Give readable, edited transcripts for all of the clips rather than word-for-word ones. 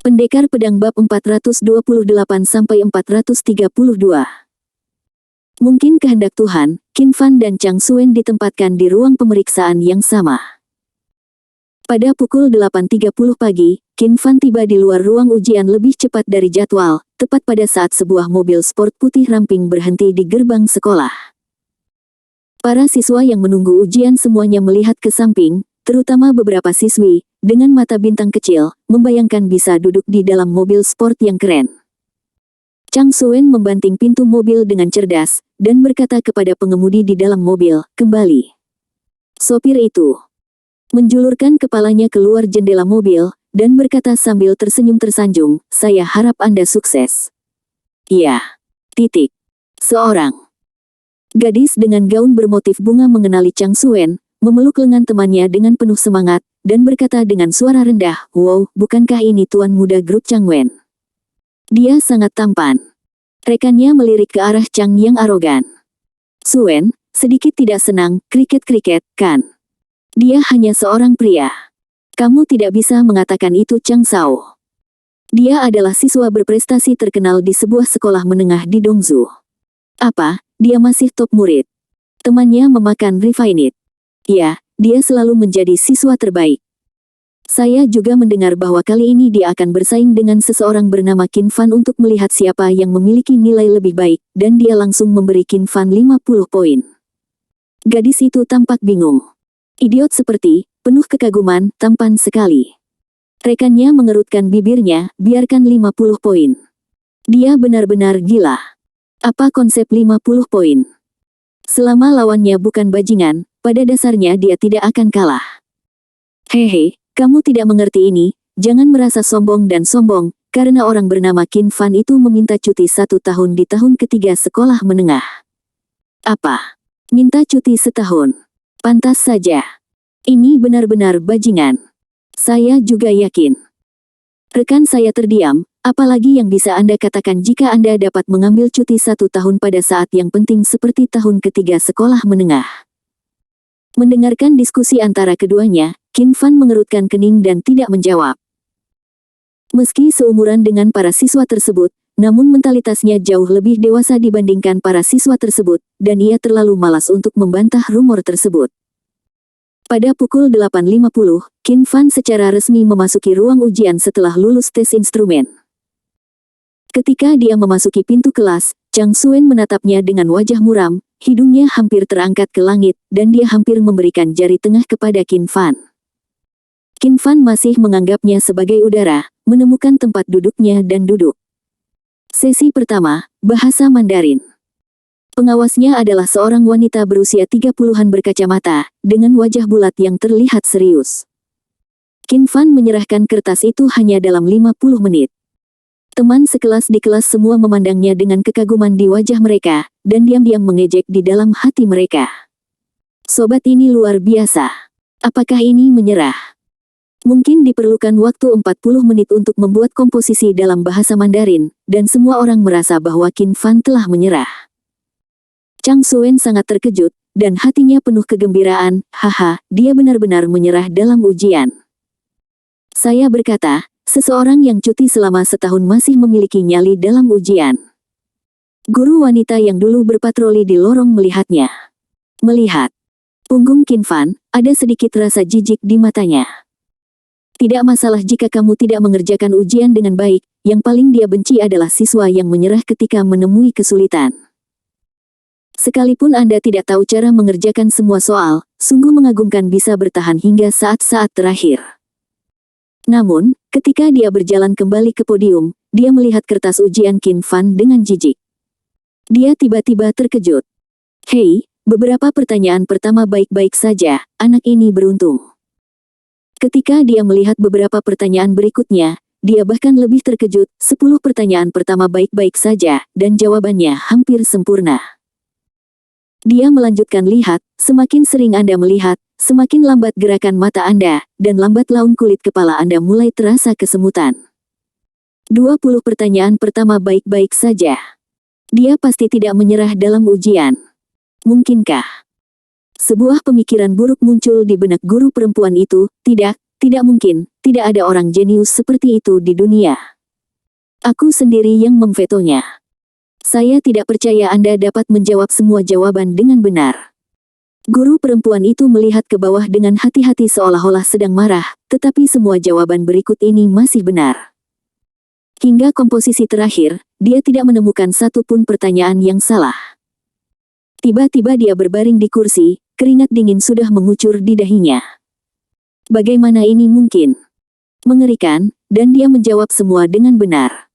Pendekar Pedang bab 428-432. Mungkin kehendak Tuhan, Qin Fan dan Chang Suen ditempatkan di ruang pemeriksaan yang sama. Pada pukul 8.30 pagi, Qin Fan tiba di luar ruang ujian lebih cepat dari jadwal, tepat pada saat sebuah mobil sport putih ramping berhenti di gerbang sekolah. Para siswa yang menunggu ujian semuanya melihat ke samping, terutama beberapa siswi, dengan mata bintang kecil, membayangkan bisa duduk di dalam mobil sport yang keren. Chang Suen membanting pintu mobil dengan cerdas, dan berkata kepada pengemudi di dalam mobil, "Kembali." Sopir itu menjulurkan kepalanya keluar jendela mobil, dan berkata sambil tersenyum tersanjung, "Saya harap Anda sukses." "Iya." Seorang gadis dengan gaun bermotif bunga mengenali Chang Suen, memeluk lengan temannya dengan penuh semangat, dan berkata dengan suara rendah, "Wow, bukankah ini tuan muda grup Chang Wen? Dia sangat tampan." Rekannya melirik ke arah Chang yang arogan. "Suen, sedikit tidak senang, kriket-kriket, kan? Dia hanya seorang pria. Kamu tidak bisa mengatakan itu." Chang Sao. Dia adalah siswa berprestasi terkenal di sebuah sekolah menengah di Dongzhou. "Apa, dia masih top murid?" Temannya memakan Refinite. "Ya, dia selalu menjadi siswa terbaik. Saya juga mendengar bahwa kali ini dia akan bersaing dengan seseorang bernama Qin Fan untuk melihat siapa yang memiliki nilai lebih baik, dan dia langsung memberi Qin Fan 50 poin." Gadis itu tampak bingung. "Idiot seperti, penuh kekaguman, tampan sekali." Rekannya mengerutkan bibirnya, "Biarkan 50 poin. Dia benar-benar gila. Apa konsep 50 poin? Selama lawannya bukan bajingan, pada dasarnya dia tidak akan kalah." "Hehe, kamu tidak mengerti ini, jangan merasa sombong dan sombong, karena orang bernama Qin Fan itu meminta cuti 1 tahun di tahun ketiga sekolah menengah." "Apa? Minta cuti setahun? Pantas saja. Ini benar-benar bajingan. Saya juga yakin." Rekan saya terdiam, apalagi yang bisa Anda katakan jika Anda dapat mengambil cuti 1 tahun pada saat yang penting seperti tahun ketiga sekolah menengah. Mendengarkan diskusi antara keduanya, Qin Fan mengerutkan kening dan tidak menjawab. Meski seumuran dengan para siswa tersebut, namun mentalitasnya jauh lebih dewasa dibandingkan para siswa tersebut, dan ia terlalu malas untuk membantah rumor tersebut. Pada pukul 8.50, Qin Fan secara resmi memasuki ruang ujian setelah lulus tes instrumen. Ketika dia memasuki pintu kelas, Chang Suen menatapnya dengan wajah muram, hidungnya hampir terangkat ke langit, dan dia hampir memberikan jari tengah kepada Qin Fan. Qin Fan masih menganggapnya sebagai udara, menemukan tempat duduknya dan duduk. Sesi pertama, bahasa Mandarin. Pengawasnya adalah seorang wanita berusia 30-an berkacamata, dengan wajah bulat yang terlihat serius. Qin Fan menyerahkan kertas itu hanya dalam 50 menit. Teman sekelas di kelas semua memandangnya dengan kekaguman di wajah mereka, dan diam-diam mengejek di dalam hati mereka. "Sobat ini luar biasa. Apakah ini menyerah? Mungkin diperlukan waktu 40 menit untuk membuat komposisi dalam bahasa Mandarin, dan semua orang merasa bahwa Qin Fan telah menyerah." Chang Suen sangat terkejut, dan hatinya penuh kegembiraan. "Haha, dia benar-benar menyerah dalam ujian." Saya berkata, seseorang yang cuti selama setahun masih memiliki nyali dalam ujian. Guru wanita yang dulu berpatroli di lorong melihatnya. Melihat punggung Qin Fan, ada sedikit rasa jijik di matanya. "Tidak masalah jika kamu tidak mengerjakan ujian dengan baik, yang paling dia benci adalah siswa yang menyerah ketika menemui kesulitan. Sekalipun Anda tidak tahu cara mengerjakan semua soal, sungguh mengagumkan bisa bertahan hingga saat-saat terakhir." Namun, ketika dia berjalan kembali ke podium, dia melihat kertas ujian Qin Fan dengan jijik. Dia tiba-tiba terkejut. "Hei, beberapa pertanyaan pertama baik-baik saja, anak ini beruntung." Ketika dia melihat beberapa pertanyaan berikutnya, dia bahkan lebih terkejut. 10 pertanyaan pertama baik-baik saja, dan jawabannya hampir sempurna. Dia melanjutkan, "Lihat, semakin sering Anda melihat, semakin lambat gerakan mata Anda, dan lambat laun kulit kepala Anda mulai terasa kesemutan. 20 pertanyaan pertama baik-baik saja. Dia pasti tidak menyerah dalam ujian. Mungkinkah?" Sebuah pemikiran buruk muncul di benak guru perempuan itu. Tidak Tidak mungkin, tidak ada orang jenius seperti itu di dunia. Aku sendiri yang memvetonya. Saya tidak percaya Anda dapat menjawab semua jawaban dengan benar. Guru perempuan itu melihat ke bawah dengan hati-hati seolah-olah sedang marah, tetapi semua jawaban berikut ini masih benar. Hingga komposisi terakhir, dia tidak menemukan satu pun pertanyaan yang salah. Tiba-tiba dia berbaring di kursi, keringat dingin sudah mengucur di dahinya. Bagaimana ini mungkin? Mengerikan, dan dia menjawab semua dengan benar.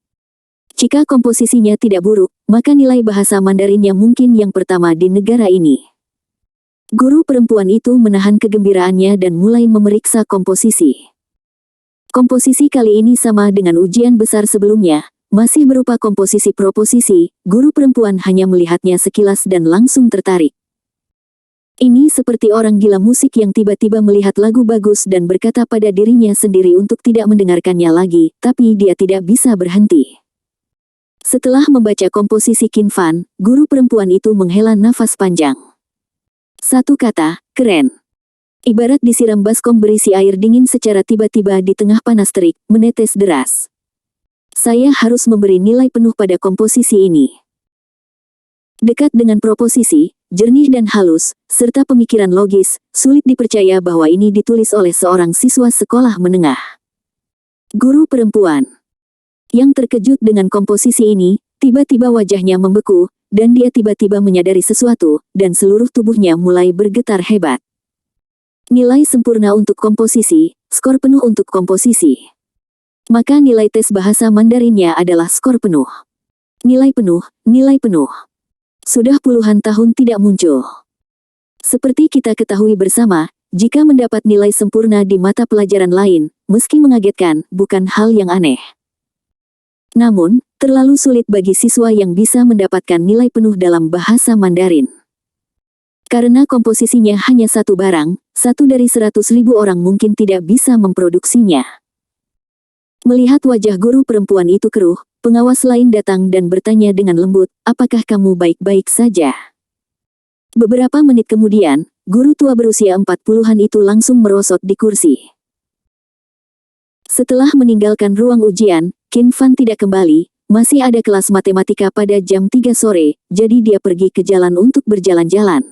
Jika komposisinya tidak buruk, maka nilai bahasa Mandarinnya mungkin yang pertama di negara ini. Guru perempuan itu menahan kegembiraannya dan mulai memeriksa komposisi. Komposisi kali ini sama dengan ujian besar sebelumnya, masih berupa komposisi proposisi. Guru perempuan hanya melihatnya sekilas dan langsung tertarik. Ini seperti orang gila musik yang tiba-tiba melihat lagu bagus dan berkata pada dirinya sendiri untuk tidak mendengarkannya lagi, tapi dia tidak bisa berhenti. Setelah membaca komposisi Qin Fan, guru perempuan itu menghela nafas panjang. Satu kata, keren. Ibarat disiram baskom berisi air dingin secara tiba-tiba di tengah panas terik, menetes deras. Saya harus memberi nilai penuh pada komposisi ini. Dekat dengan proposisi, jernih dan halus, serta pemikiran logis, sulit dipercaya bahwa ini ditulis oleh seorang siswa sekolah menengah. Guru perempuan yang terkejut dengan komposisi ini, tiba-tiba wajahnya membeku, dan dia tiba-tiba menyadari sesuatu, dan seluruh tubuhnya mulai bergetar hebat. Nilai sempurna untuk komposisi, skor penuh untuk komposisi. Maka nilai tes bahasa Mandarinnya adalah skor penuh. Nilai penuh, nilai penuh. Sudah puluhan tahun tidak muncul. Seperti kita ketahui bersama, jika mendapat nilai sempurna di mata pelajaran lain, meski mengagetkan, bukan hal yang aneh. Namun, terlalu sulit bagi siswa yang bisa mendapatkan nilai penuh dalam bahasa Mandarin. Karena komposisinya hanya satu barang, 1 dari 100.000 orang mungkin tidak bisa memproduksinya. Melihat wajah guru perempuan itu keruh, pengawas lain datang dan bertanya dengan lembut, apakah kamu baik-baik saja? Beberapa menit kemudian, guru tua berusia 40-an itu langsung merosot di kursi. Setelah meninggalkan ruang ujian, Qin Fan tidak kembali, masih ada kelas matematika pada jam 3 sore, jadi dia pergi ke jalan untuk berjalan-jalan.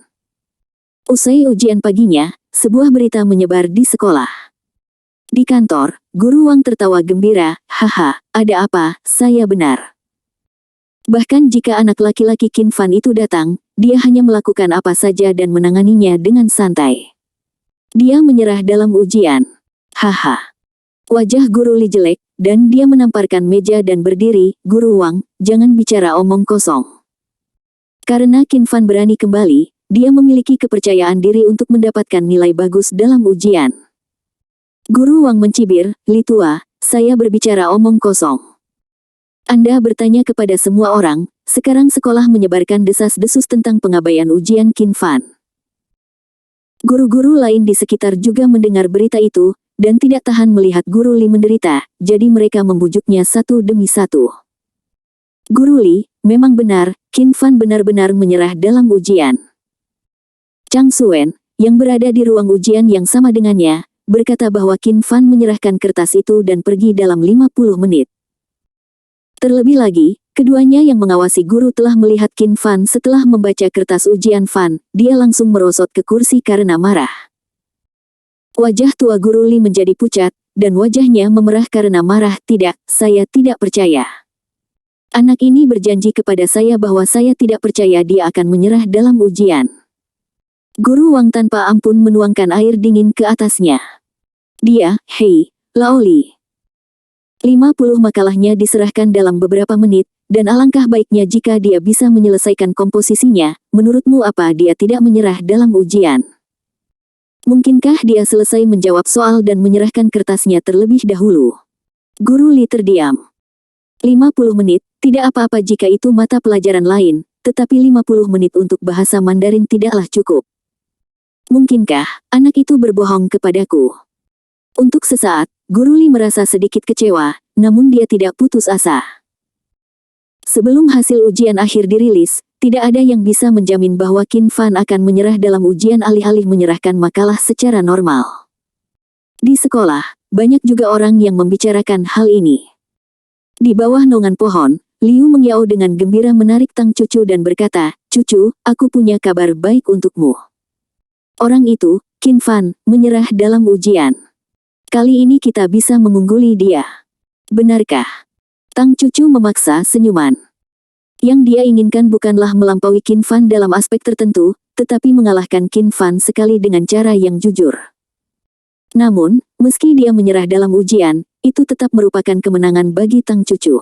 Usai ujian paginya, sebuah berita menyebar di sekolah. Di kantor, guru Wang tertawa gembira, haha, ada apa, saya benar. Bahkan jika anak laki-laki Qin Fan itu datang, dia hanya melakukan apa saja dan menanganinya dengan santai. Dia menyerah dalam ujian. Haha. Wajah guru Li jelek, dan dia menamparkan meja dan berdiri, Guru Wang, jangan bicara omong kosong. Karena Qin Fan berani kembali, dia memiliki kepercayaan diri untuk mendapatkan nilai bagus dalam ujian. Guru Wang mencibir, Li tua, saya berbicara omong kosong. Anda bertanya kepada semua orang, sekarang sekolah menyebarkan desas-desus tentang pengabaian ujian Qin Fan. Guru-guru lain di sekitar juga mendengar berita itu, dan tidak tahan melihat Guru Li menderita, jadi mereka membujuknya satu demi satu. Guru Li, memang benar, Qin Fan benar-benar menyerah dalam ujian. Chang Suen, yang berada di ruang ujian yang sama dengannya, berkata bahwa Qin Fan menyerahkan kertas itu dan pergi dalam 50 menit. Terlebih lagi, keduanya yang mengawasi guru telah melihat Qin Fan setelah membaca kertas ujian Fan, dia langsung merosot ke kursi karena marah. Wajah tua Guru Li menjadi pucat, dan wajahnya memerah karena marah. Tidak, saya tidak percaya. Anak ini berjanji kepada saya bahwa saya tidak percaya dia akan menyerah dalam ujian. Guru Wang tanpa ampun menuangkan air dingin ke atasnya. Dia, hei, Lao Li. 50 makalahnya diserahkan dalam beberapa menit, dan alangkah baiknya jika dia bisa menyelesaikan komposisinya. Menurutmu apa dia tidak menyerah dalam ujian? Mungkinkah dia selesai menjawab soal dan menyerahkan kertasnya terlebih dahulu? Guru Li terdiam. 50 menit, tidak apa-apa jika itu mata pelajaran lain, tetapi 50 menit untuk bahasa Mandarin tidaklah cukup. Mungkinkah anak itu berbohong kepadaku? Untuk sesaat, Guru Li merasa sedikit kecewa, namun dia tidak putus asa. Sebelum hasil ujian akhir dirilis, tidak ada yang bisa menjamin bahwa Qin Fan akan menyerah dalam ujian alih-alih menyerahkan makalah secara normal. Di sekolah, banyak juga orang yang membicarakan hal ini. Di bawah naungan pohon, Liu mengiau dengan gembira menarik Tang Cucu dan berkata, "Cucu, aku punya kabar baik untukmu." Orang itu, Qin Fan, menyerah dalam ujian. Kali ini kita bisa mengungguli dia. Benarkah? Tang Cucu memaksa senyuman. Yang dia inginkan bukanlah melampaui Qin Fan dalam aspek tertentu, tetapi mengalahkan Qin Fan sekali dengan cara yang jujur. Namun, meski dia menyerah dalam ujian, itu tetap merupakan kemenangan bagi Tang Cucu.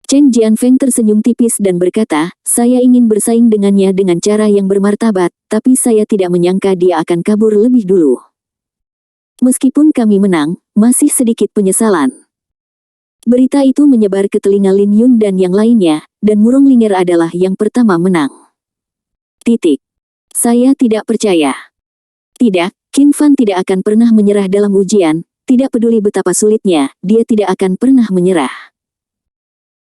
Chen Jianfeng tersenyum tipis dan berkata, "Saya ingin bersaing dengannya dengan cara yang bermartabat, tapi saya tidak menyangka dia akan kabur lebih dulu. Meskipun kami menang, masih sedikit penyesalan." Berita itu menyebar ke telinga Lin Yun dan yang lainnya, dan Murong Linger adalah yang pertama menang. Saya tidak percaya. Tidak, Qin Fan tidak akan pernah menyerah dalam ujian, tidak peduli betapa sulitnya, dia tidak akan pernah menyerah.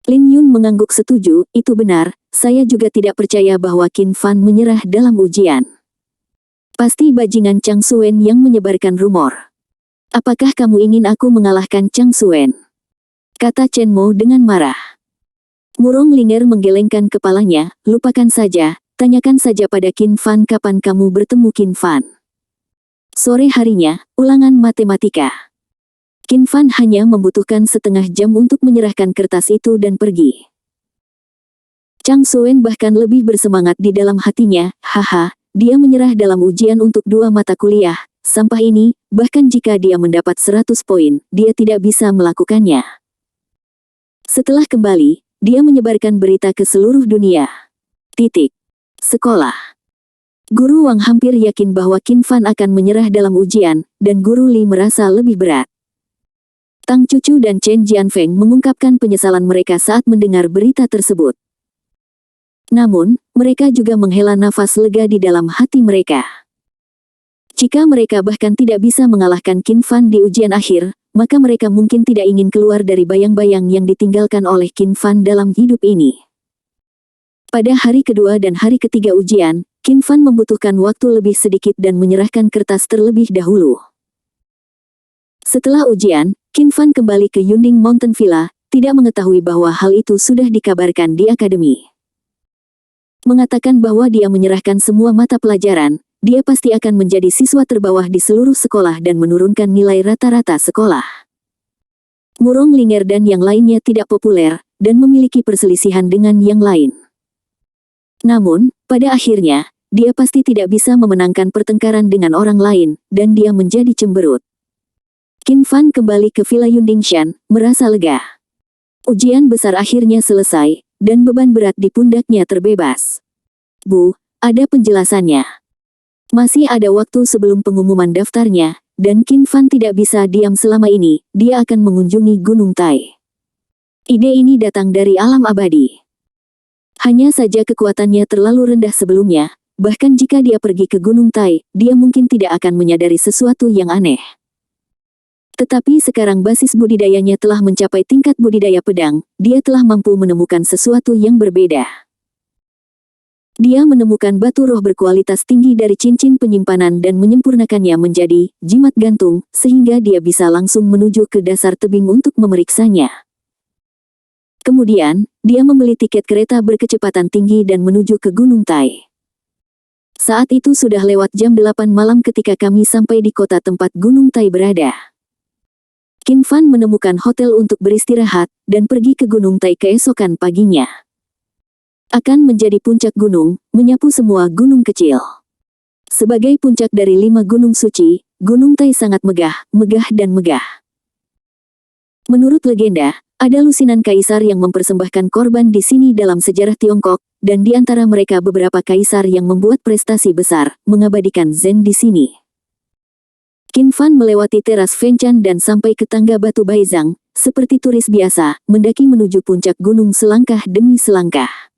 Lin Yun mengangguk setuju, itu benar, saya juga tidak percaya bahwa Qin Fan menyerah dalam ujian. Pasti bajingan Chang Suen yang menyebarkan rumor. Apakah kamu ingin aku mengalahkan Chang Suen? Kata Chen Mo dengan marah. Murong Linger menggelengkan kepalanya, lupakan saja, tanyakan saja pada Qin Fan kapan kamu bertemu Qin Fan. Sore harinya, ulangan matematika. Qin Fan hanya membutuhkan setengah jam untuk menyerahkan kertas itu dan pergi. Chang Suen bahkan lebih bersemangat di dalam hatinya, haha, dia menyerah dalam ujian untuk 2 mata kuliah, sampah ini, bahkan jika dia mendapat 100 poin, dia tidak bisa melakukannya. Setelah kembali, dia menyebarkan berita ke seluruh dunia. Sekolah. Guru Wang hampir yakin bahwa Qin Fan akan menyerah dalam ujian, dan Guru Li merasa lebih berat. Tang Cucu dan Chen Jianfeng mengungkapkan penyesalan mereka saat mendengar berita tersebut. Namun, mereka juga menghela nafas lega di dalam hati mereka. Jika mereka bahkan tidak bisa mengalahkan Qin Fan di ujian akhir, maka mereka mungkin tidak ingin keluar dari bayang-bayang yang ditinggalkan oleh Qin Fan dalam hidup ini. Pada hari kedua dan hari ketiga ujian, Qin Fan membutuhkan waktu lebih sedikit dan menyerahkan kertas terlebih dahulu. Setelah ujian, Qin Fan kembali ke Yunding Mountain Villa, tidak mengetahui bahwa hal itu sudah dikabarkan di akademi. Mengatakan bahwa dia menyerahkan semua mata pelajaran, dia pasti akan menjadi siswa terbawah di seluruh sekolah dan menurunkan nilai rata-rata sekolah. Murong Linger dan yang lainnya tidak populer, dan memiliki perselisihan dengan yang lain. Namun, pada akhirnya, dia pasti tidak bisa memenangkan pertengkaran dengan orang lain, dan dia menjadi cemberut. Qin Fan kembali ke Villa Yundingshan, merasa lega. Ujian besar akhirnya selesai, dan beban berat di pundaknya terbebas. Bu, ada penjelasannya. Masih ada waktu sebelum pengumuman daftarnya, dan Qin Fan tidak bisa diam selama ini, dia akan mengunjungi Gunung Tai. Ide ini datang dari alam abadi. Hanya saja kekuatannya terlalu rendah sebelumnya, bahkan jika dia pergi ke Gunung Tai, dia mungkin tidak akan menyadari sesuatu yang aneh. Tetapi sekarang basis budidayanya telah mencapai tingkat budidaya pedang, dia telah mampu menemukan sesuatu yang berbeda. Dia menemukan batu roh berkualitas tinggi dari cincin penyimpanan dan menyempurnakannya menjadi jimat gantung, sehingga dia bisa langsung menuju ke dasar tebing untuk memeriksanya. Kemudian, dia membeli tiket kereta berkecepatan tinggi dan menuju ke Gunung Tai. Saat itu sudah lewat jam 8 malam ketika kami sampai di kota tempat Gunung Tai berada. Qin Fan menemukan hotel untuk beristirahat, dan pergi ke Gunung Tai keesokan paginya. Akan menjadi puncak gunung, menyapu semua gunung kecil. Sebagai puncak dari 5 gunung suci, Gunung Tai sangat megah dan megah. Menurut legenda, ada lusinan kaisar yang mempersembahkan korban di sini dalam sejarah Tiongkok, dan di antara mereka beberapa kaisar yang membuat prestasi besar, mengabadikan Zen di sini. Qin Fan melewati teras Fenchan dan sampai ke tangga batu Baizang, seperti turis biasa, mendaki menuju puncak gunung selangkah demi selangkah.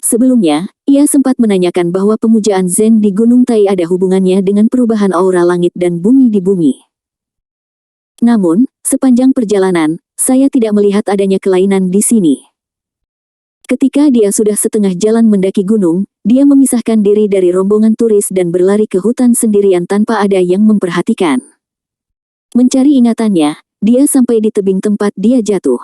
Sebelumnya, ia sempat menanyakan bahwa pemujaan Zen di Gunung Tai ada hubungannya dengan perubahan aura langit dan bumi di bumi. Namun, sepanjang perjalanan, saya tidak melihat adanya kelainan di sini. Ketika dia sudah setengah jalan mendaki gunung, dia memisahkan diri dari rombongan turis dan berlari ke hutan sendirian tanpa ada yang memperhatikan. Mencari ingatannya, dia sampai di tebing tempat dia jatuh.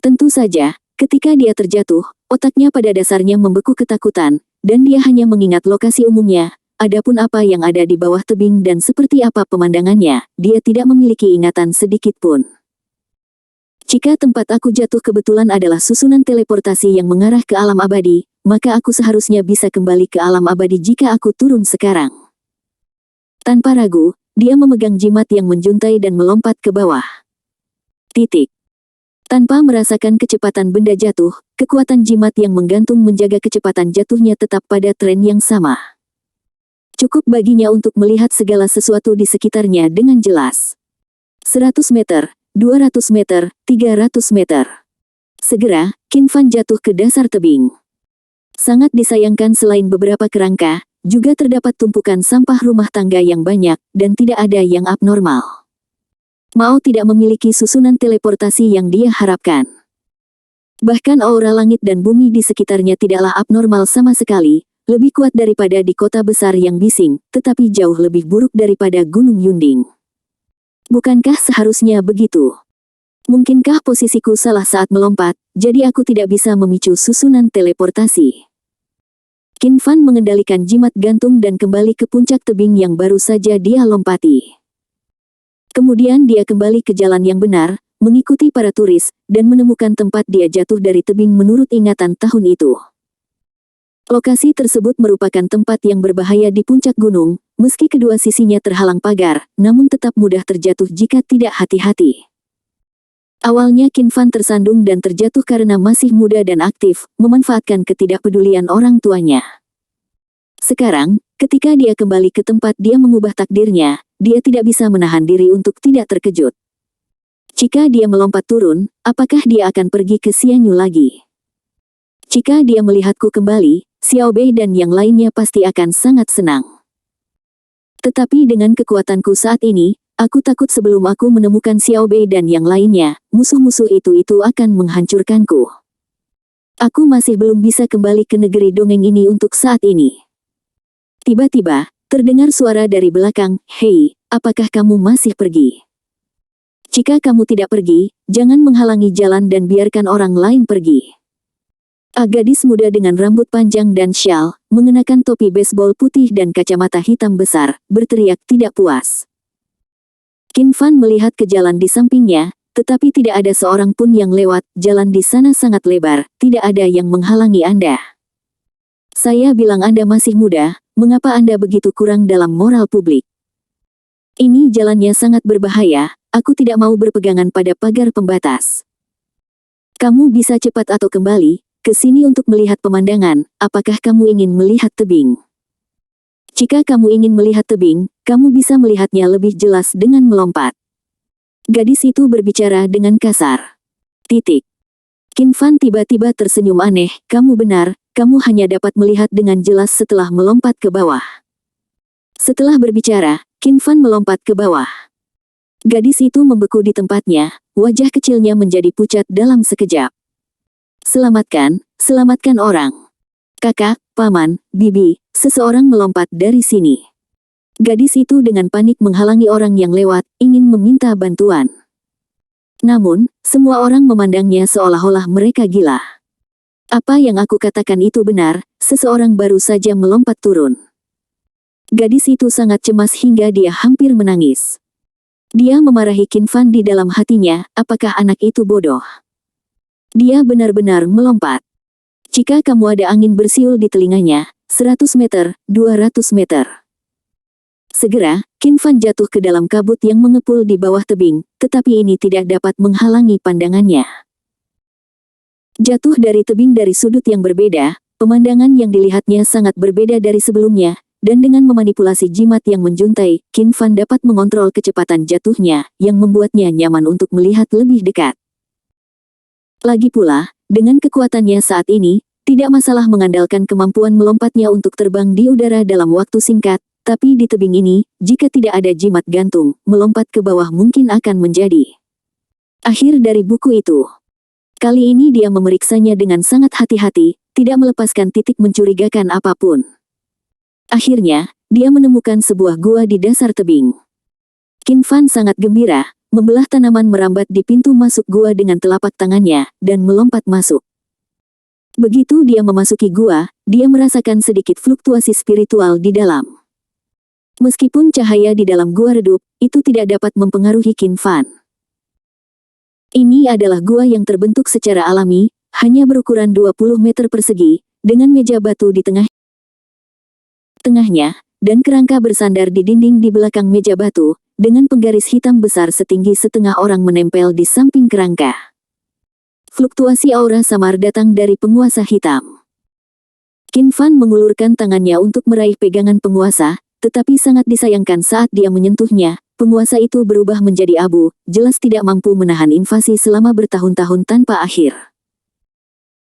Tentu saja, ketika dia terjatuh, otaknya pada dasarnya membeku ketakutan, dan dia hanya mengingat lokasi umumnya. Adapun apa yang ada di bawah tebing dan seperti apa pemandangannya, dia tidak memiliki ingatan sedikit pun. Jika tempat aku jatuh kebetulan adalah susunan teleportasi yang mengarah ke alam abadi, maka aku seharusnya bisa kembali ke alam abadi jika aku turun sekarang. Tanpa ragu, dia memegang jimat yang menjuntai dan melompat ke bawah. Tanpa merasakan kecepatan benda jatuh, kekuatan jimat yang menggantung menjaga kecepatan jatuhnya tetap pada tren yang sama. Cukup baginya untuk melihat segala sesuatu di sekitarnya dengan jelas. 100 meter, 200 meter, 300 meter. Segera, Qin Fan jatuh ke dasar tebing. Sangat disayangkan selain beberapa kerangka, juga terdapat tumpukan sampah rumah tangga yang banyak, dan tidak ada yang abnormal. Mao tidak memiliki susunan teleportasi yang dia harapkan. Bahkan aura langit dan bumi di sekitarnya tidaklah abnormal sama sekali, lebih kuat daripada di kota besar yang bising, tetapi jauh lebih buruk daripada Gunung Yunding. Bukankah seharusnya begitu? Mungkinkah posisiku salah saat melompat, jadi aku tidak bisa memicu susunan teleportasi? Qin Fan mengendalikan jimat gantung dan kembali ke puncak tebing yang baru saja dia lompati. Kemudian dia kembali ke jalan yang benar, mengikuti para turis, dan menemukan tempat dia jatuh dari tebing menurut ingatan tahun itu. Lokasi tersebut merupakan tempat yang berbahaya di puncak gunung, meski kedua sisinya terhalang pagar, namun tetap mudah terjatuh jika tidak hati-hati. Awalnya Qin Fan tersandung dan terjatuh karena masih muda dan aktif, memanfaatkan ketidakpedulian orang tuanya. Sekarang, ketika dia kembali ke tempat dia mengubah takdirnya, dia tidak bisa menahan diri untuk tidak terkejut. Jika dia melompat turun, apakah dia akan pergi ke Xianyu lagi? Jika dia melihatku kembali, Xiao Bei dan yang lainnya pasti akan sangat senang. Tetapi dengan kekuatanku saat ini, aku takut sebelum aku menemukan Xiao Bei dan yang lainnya, musuh-musuh itu akan menghancurkanku. Aku masih belum bisa kembali ke negeri dongeng ini untuk saat ini. Tiba-tiba, terdengar suara dari belakang, "Hei, apakah kamu masih pergi? Jika kamu tidak pergi, jangan menghalangi jalan dan biarkan orang lain pergi." Gadis muda dengan rambut panjang dan syal, mengenakan topi baseball putih dan kacamata hitam besar, berteriak tidak puas. Qin Fan melihat ke jalan di sampingnya, tetapi tidak ada seorang pun yang lewat, jalan di sana sangat lebar, tidak ada yang menghalangi Anda. Saya bilang Anda masih muda, mengapa Anda begitu kurang dalam moral publik? Ini jalannya sangat berbahaya, aku tidak mau berpegangan pada pagar pembatas. Kamu bisa cepat atau kembali ke sini untuk melihat pemandangan, apakah kamu ingin melihat tebing? Jika kamu ingin melihat tebing, kamu bisa melihatnya lebih jelas dengan melompat. Gadis itu berbicara dengan kasar. Qin Fan tiba-tiba tersenyum aneh, kamu benar, kamu hanya dapat melihat dengan jelas setelah melompat ke bawah. Setelah berbicara, Qin Fan melompat ke bawah. Gadis itu membeku di tempatnya, wajah kecilnya menjadi pucat dalam sekejap. Selamatkan orang. Kakak, paman, bibi, seseorang melompat dari sini. Gadis itu dengan panik menghalangi orang yang lewat, ingin meminta bantuan. Namun, semua orang memandangnya seolah-olah mereka gila. Apa yang aku katakan itu benar, seseorang baru saja melompat turun. Gadis itu sangat cemas hingga dia hampir menangis. Dia memarahi Qin Fan di dalam hatinya, apakah anak itu bodoh? Dia benar-benar melompat. Jika kamu ada angin bersiul di telinganya, 100 meter, 200 meter. Segera, Qin Fan jatuh ke dalam kabut yang mengepul di bawah tebing, tetapi ini tidak dapat menghalangi pandangannya. Jatuh dari tebing dari sudut yang berbeda, pemandangan yang dilihatnya sangat berbeda dari sebelumnya, dan dengan memanipulasi jimat yang menjuntai, Qin Fan dapat mengontrol kecepatan jatuhnya, yang membuatnya nyaman untuk melihat lebih dekat. Lagi pula, dengan kekuatannya saat ini, tidak masalah mengandalkan kemampuan melompatnya untuk terbang di udara dalam waktu singkat, tapi di tebing ini, jika tidak ada jimat gantung, melompat ke bawah mungkin akan menjadi akhir dari buku itu. Kali ini dia memeriksanya dengan sangat hati-hati, tidak melepaskan titik mencurigakan apapun. Akhirnya, dia menemukan sebuah gua di dasar tebing. Qin Fan sangat gembira, membelah tanaman merambat di pintu masuk gua dengan telapak tangannya, dan melompat masuk. Begitu dia memasuki gua, dia merasakan sedikit fluktuasi spiritual di dalam. Meskipun cahaya di dalam gua redup, itu tidak dapat mempengaruhi Qin Fan. Ini adalah gua yang terbentuk secara alami, hanya berukuran 20 meter persegi, dengan meja batu di tengahnya, dan kerangka bersandar di dinding di belakang meja batu, dengan penggaris hitam besar setinggi setengah orang menempel di samping kerangka. Fluktuasi aura samar datang dari penguasa hitam. Qin Fan mengulurkan tangannya untuk meraih pegangan penguasa, tetapi sangat disayangkan saat dia menyentuhnya, penguasa itu berubah menjadi abu, jelas tidak mampu menahan invasi selama bertahun-tahun tanpa akhir.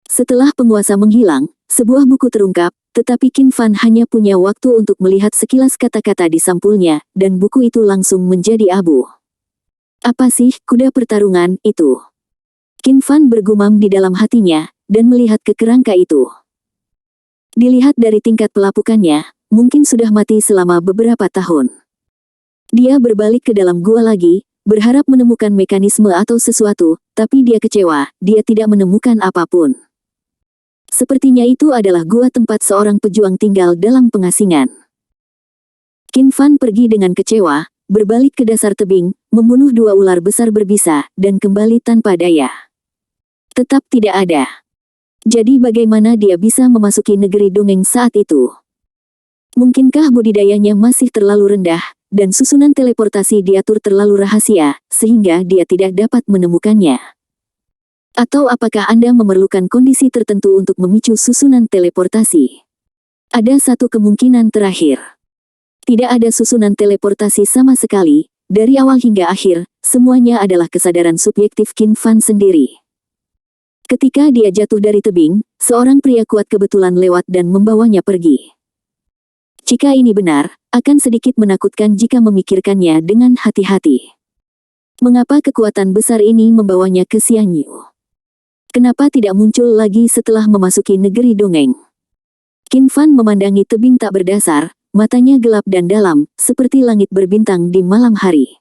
Setelah penguasa menghilang, sebuah buku terungkap, tetapi Qin Fan hanya punya waktu untuk melihat sekilas kata-kata di sampulnya, dan buku itu langsung menjadi abu. Apa sih kuda pertarungan itu? Qin Fan bergumam di dalam hatinya, dan melihat ke kerangka itu. Dilihat dari tingkat pelapukannya, mungkin sudah mati selama beberapa tahun. Dia berbalik ke dalam gua lagi, berharap menemukan mekanisme atau sesuatu, tapi dia kecewa, dia tidak menemukan apapun. Sepertinya itu adalah gua tempat seorang pejuang tinggal dalam pengasingan. Qin Fan pergi dengan kecewa, berbalik ke dasar tebing, membunuh 2 ular besar berbisa, dan kembali tanpa daya. Tetap tidak ada. Jadi bagaimana dia bisa memasuki negeri dongeng saat itu? Mungkinkah budidayanya masih terlalu rendah, dan susunan teleportasi diatur terlalu rahasia, sehingga dia tidak dapat menemukannya? Atau apakah Anda memerlukan kondisi tertentu untuk memicu susunan teleportasi? Ada satu kemungkinan terakhir. Tidak ada susunan teleportasi sama sekali, dari awal hingga akhir, semuanya adalah kesadaran subjektif Qin Fan sendiri. Ketika dia jatuh dari tebing, seorang pria kuat kebetulan lewat dan membawanya pergi. Jika ini benar, akan sedikit menakutkan jika memikirkannya dengan hati-hati. Mengapa kekuatan besar ini membawanya ke Xianyu? Kenapa tidak muncul lagi setelah memasuki negeri dongeng? Qin Fan memandangi tebing tak berdasar, matanya gelap dan dalam, seperti langit berbintang di malam hari.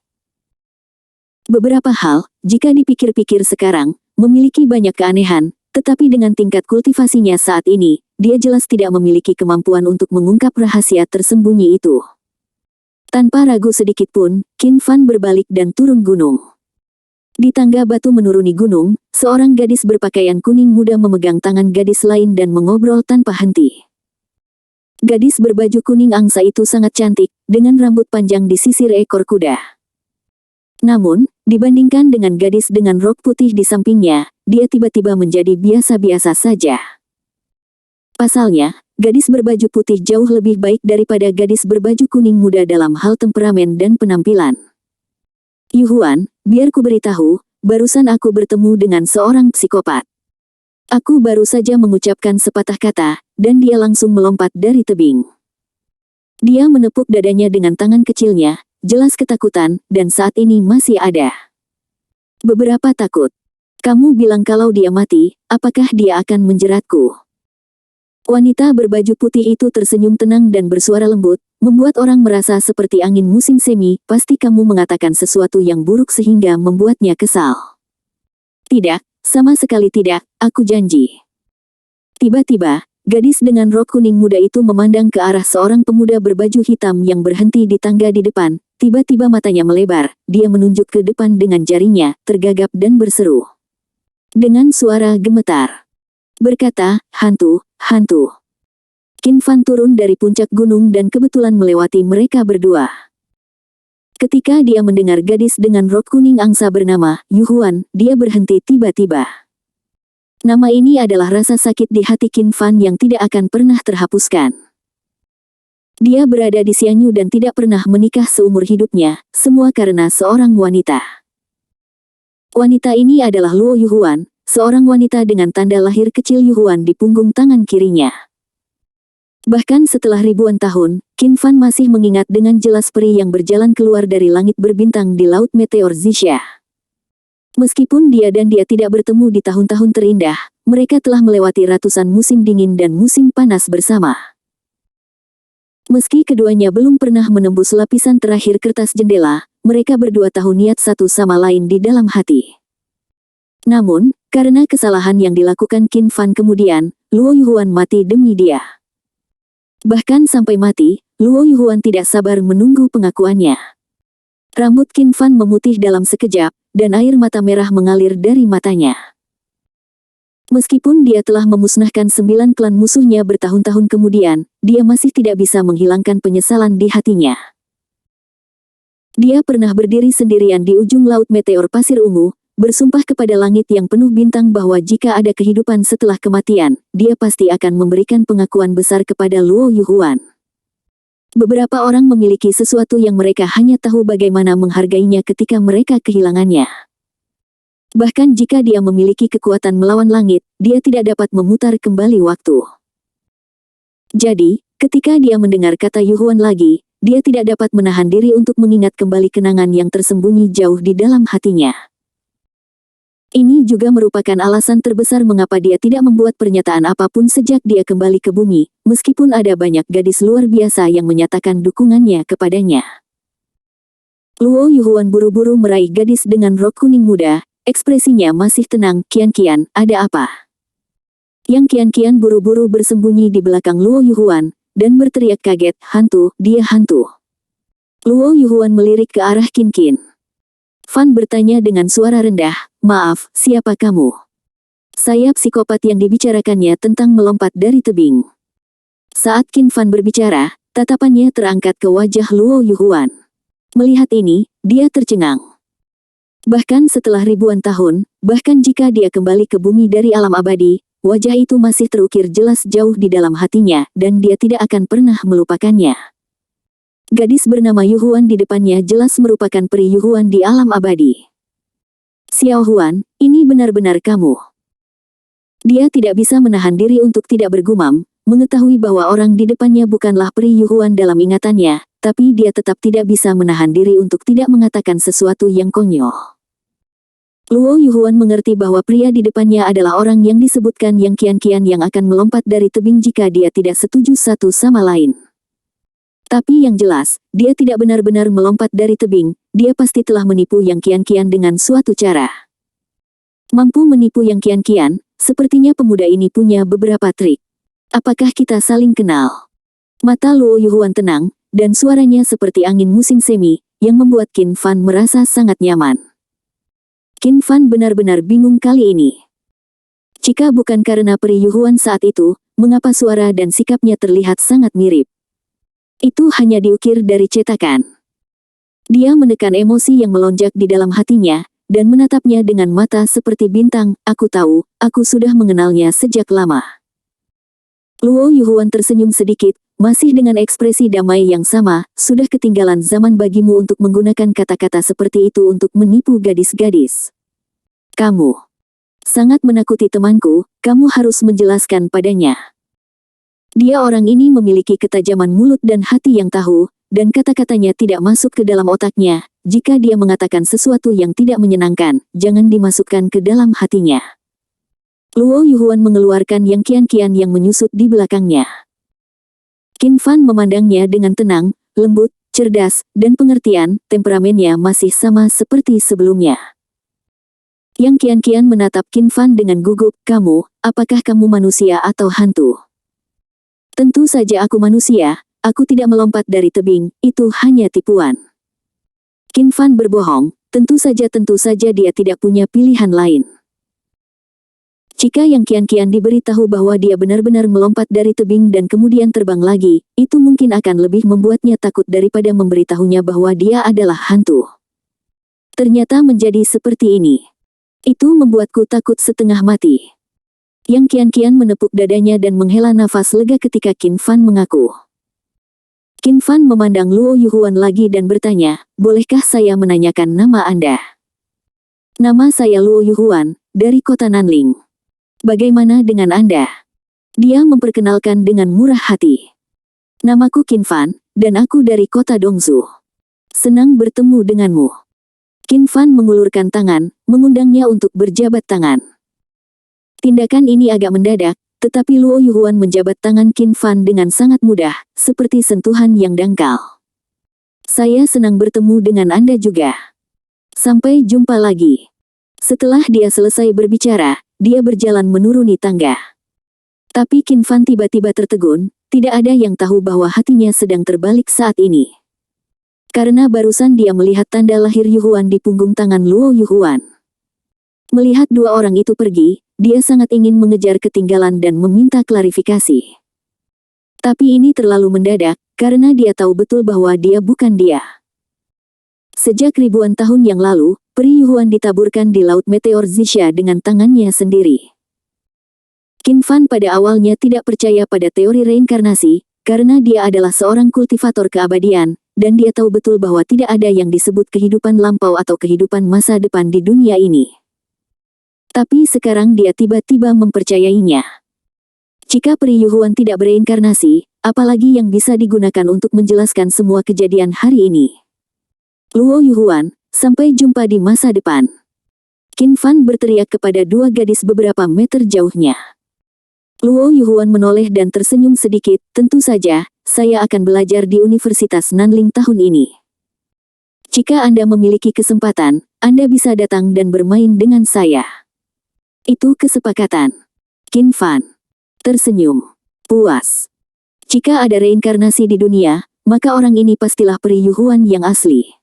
Beberapa hal, jika dipikir-pikir sekarang, memiliki banyak keanehan, tetapi dengan tingkat kultivasinya saat ini, dia jelas tidak memiliki kemampuan untuk mengungkap rahasia tersembunyi itu. Tanpa ragu sedikit pun, Qin Fan berbalik dan turun gunung. Di tangga batu menuruni gunung, seorang gadis berpakaian kuning muda memegang tangan gadis lain dan mengobrol tanpa henti. Gadis berbaju kuning angsa itu sangat cantik, dengan rambut panjang di sisir ekor kuda. Namun, dibandingkan dengan gadis dengan rok putih di sampingnya, dia tiba-tiba menjadi biasa-biasa saja. Pasalnya, gadis berbaju putih jauh lebih baik daripada gadis berbaju kuning muda dalam hal temperamen dan penampilan. Yu Huan, biar ku beritahu, barusan aku bertemu dengan seorang psikopat. Aku baru saja mengucapkan sepatah kata, dan dia langsung melompat dari tebing. Dia menepuk dadanya dengan tangan kecilnya, jelas ketakutan, dan saat ini masih ada beberapa takut. Kamu bilang kalau dia mati, apakah dia akan menjeratku? Wanita berbaju putih itu tersenyum tenang dan bersuara lembut, membuat orang merasa seperti angin musim semi. Pasti kamu mengatakan sesuatu yang buruk sehingga membuatnya kesal. Tidak, sama sekali tidak, aku janji. Tiba-tiba, gadis dengan rok kuning muda itu memandang ke arah seorang pemuda berbaju hitam yang berhenti di tangga di depan. Tiba-tiba matanya melebar, dia menunjuk ke depan dengan jarinya, tergagap dan berseru. Dengan suara gemetar. Berkata, hantu, hantu. Qin Fan turun dari puncak gunung dan kebetulan melewati mereka berdua. Ketika dia mendengar gadis dengan rok kuning angsa bernama Yu Huan, dia berhenti tiba-tiba. Nama ini adalah rasa sakit di hati Qin Fan yang tidak akan pernah terhapuskan. Dia berada di Xianyu dan tidak pernah menikah seumur hidupnya, semua karena seorang wanita. Wanita ini adalah Luo Yu Huan, seorang wanita dengan tanda lahir kecil Yu Huan di punggung tangan kirinya. Bahkan setelah ribuan tahun, Qin Fan masih mengingat dengan jelas peri yang berjalan keluar dari langit berbintang di Laut Meteor Zixia. Meskipun dia tidak bertemu di tahun-tahun terindah, mereka telah melewati ratusan musim dingin dan musim panas bersama. Meski keduanya belum pernah menembus lapisan terakhir kertas jendela, mereka berdua tahu niat satu sama lain di dalam hati. Namun, karena kesalahan yang dilakukan Qin Fan kemudian, Luo Yuhuan mati demi dia. Bahkan sampai mati, Luo Yuhuan tidak sabar menunggu pengakuannya. Rambut Qin Fan memutih dalam sekejap, dan air mata merah mengalir dari matanya. Meskipun dia telah memusnahkan 9 klan musuhnya bertahun-tahun kemudian, dia masih tidak bisa menghilangkan penyesalan di hatinya. Dia pernah berdiri sendirian di ujung laut meteor pasir ungu, bersumpah kepada langit yang penuh bintang bahwa jika ada kehidupan setelah kematian, dia pasti akan memberikan pengakuan besar kepada Luo Yuhuan. Beberapa orang memiliki sesuatu yang mereka hanya tahu bagaimana menghargainya ketika mereka kehilangannya. Bahkan jika dia memiliki kekuatan melawan langit, dia tidak dapat memutar kembali waktu. Jadi, ketika dia mendengar kata Yuhuan lagi, dia tidak dapat menahan diri untuk mengingat kembali kenangan yang tersembunyi jauh di dalam hatinya. Ini juga merupakan alasan terbesar mengapa dia tidak membuat pernyataan apapun sejak dia kembali ke bumi, meskipun ada banyak gadis luar biasa yang menyatakan dukungannya kepadanya. Luo Yuhuan buru-buru meraih gadis dengan rok kuning muda, ekspresinya masih tenang. "Qian, ada apa?" Yang Qian buru-buru bersembunyi di belakang Luo Yuhuan, dan berteriak kaget, "Hantu, dia hantu." Luo Yuhuan melirik ke arah Qin. Fan bertanya dengan suara rendah, "Maaf, siapa kamu?" "Saya psikopat yang dibicarakannya tentang melompat dari tebing." Saat Qin Fan berbicara, tatapannya terangkat ke wajah Luo Yuhuan. Melihat ini, dia tercengang. Bahkan setelah ribuan tahun, bahkan jika dia kembali ke bumi dari alam abadi, wajah itu masih terukir jelas jauh di dalam hatinya, dan dia tidak akan pernah melupakannya. Gadis bernama Yuhuan di depannya jelas merupakan peri Yuhuan di alam abadi. "Xiao Huan, ini benar-benar kamu." Dia tidak bisa menahan diri untuk tidak bergumam, mengetahui bahwa orang di depannya bukanlah peri Yuhuan dalam ingatannya, tapi dia tetap tidak bisa menahan diri untuk tidak mengatakan sesuatu yang konyol. Luo Yuhuan mengerti bahwa pria di depannya adalah orang yang disebutkan Yang Qian yang akan melompat dari tebing jika dia tidak setuju satu sama lain. Tapi yang jelas, dia tidak benar-benar melompat dari tebing, dia pasti telah menipu Yang Qian dengan suatu cara. Mampu menipu Yang Qian, sepertinya pemuda ini punya beberapa trik. "Apakah kita saling kenal?" Mata Luo Yuhuan tenang, dan suaranya seperti angin musim semi, yang membuat Qin Fan merasa sangat nyaman. Qin Fan benar-benar bingung kali ini. Jika bukan karena peri Yuhuan saat itu, mengapa suara dan sikapnya terlihat sangat mirip? Itu hanya diukir dari cetakan. Dia menekan emosi yang melonjak di dalam hatinya, dan menatapnya dengan mata seperti bintang. "Aku tahu, aku sudah mengenalnya sejak lama." Luo Yuhuan tersenyum sedikit, masih dengan ekspresi damai yang sama. "Sudah ketinggalan zaman bagimu untuk menggunakan kata-kata seperti itu untuk menipu gadis-gadis. Kamu sangat menakuti temanku, kamu harus menjelaskan padanya." Dia orang ini memiliki ketajaman mulut dan hati yang tahu, dan kata-katanya tidak masuk ke dalam otaknya. Jika dia mengatakan sesuatu yang tidak menyenangkan, jangan dimasukkan ke dalam hatinya. Luo Yuhuan mengeluarkan Yang Qian yang menyusut di belakangnya. Qin Fan memandangnya dengan tenang, lembut, cerdas, dan pengertian. Temperamennya masih sama seperti sebelumnya. Yang Qian menatap Qin Fan dengan gugup. "Kamu, apakah kamu manusia atau hantu?" "Tentu saja aku manusia, aku tidak melompat dari tebing, itu hanya tipuan." Qin Fan berbohong, tentu saja dia tidak punya pilihan lain. Jika Yang Qian diberitahu bahwa dia benar-benar melompat dari tebing dan kemudian terbang lagi, itu mungkin akan lebih membuatnya takut daripada memberitahunya bahwa dia adalah hantu. Ternyata menjadi seperti ini. Itu membuatku takut setengah mati. Yang Qian menepuk dadanya dan menghela nafas lega ketika Qin Fan mengaku. Qin Fan memandang Luo Yuhuan lagi dan bertanya, "Bolehkah saya menanyakan nama Anda?" "Nama saya Luo Yuhuan, dari kota Nanling. Bagaimana dengan Anda?" Dia memperkenalkan dengan murah hati. "Namaku Qin Fan, dan aku dari kota Dongzu. Senang bertemu denganmu." Qin Fan mengulurkan tangan, mengundangnya untuk berjabat tangan. Tindakan ini agak mendadak, tetapi Luo Yuhuan menjabat tangan Qin Fan dengan sangat mudah, seperti sentuhan yang dangkal. Saya senang bertemu dengan Anda juga. Sampai jumpa lagi. Setelah dia selesai berbicara, dia berjalan menuruni tangga. Tapi Qin Fan tiba-tiba tertegun, tidak ada yang tahu bahwa hatinya sedang terbalik saat ini. Karena barusan dia melihat tanda lahir Yuhuan di punggung tangan Luo Yuhuan. Melihat dua orang itu pergi, dia sangat ingin mengejar ketinggalan dan meminta klarifikasi. Tapi ini terlalu mendadak, karena dia tahu betul bahwa dia bukan dia. Sejak ribuan tahun yang lalu, peri Yuhuan ditaburkan di Laut Meteor Zixia dengan tangannya sendiri. Qin Fan pada awalnya tidak percaya pada teori reinkarnasi, karena dia adalah seorang kultivator keabadian, dan dia tahu betul bahwa tidak ada yang disebut kehidupan lampau atau kehidupan masa depan di dunia ini. Tapi sekarang dia tiba-tiba mempercayainya. Jika peri Yuhuan tidak bereinkarnasi, apalagi yang bisa digunakan untuk menjelaskan semua kejadian hari ini? Luo Yuhuan, sampai jumpa di masa depan. Qin Fan berteriak kepada dua gadis beberapa meter jauhnya. Luo Yuhuan menoleh dan tersenyum sedikit, tentu saja, saya akan belajar di Universitas Nanling tahun ini. Jika Anda memiliki kesempatan, Anda bisa datang dan bermain dengan saya. Itu kesepakatan. Qin Fan tersenyum. Puas. Jika ada reinkarnasi di dunia, maka orang ini pastilah peri Yuhuan yang asli.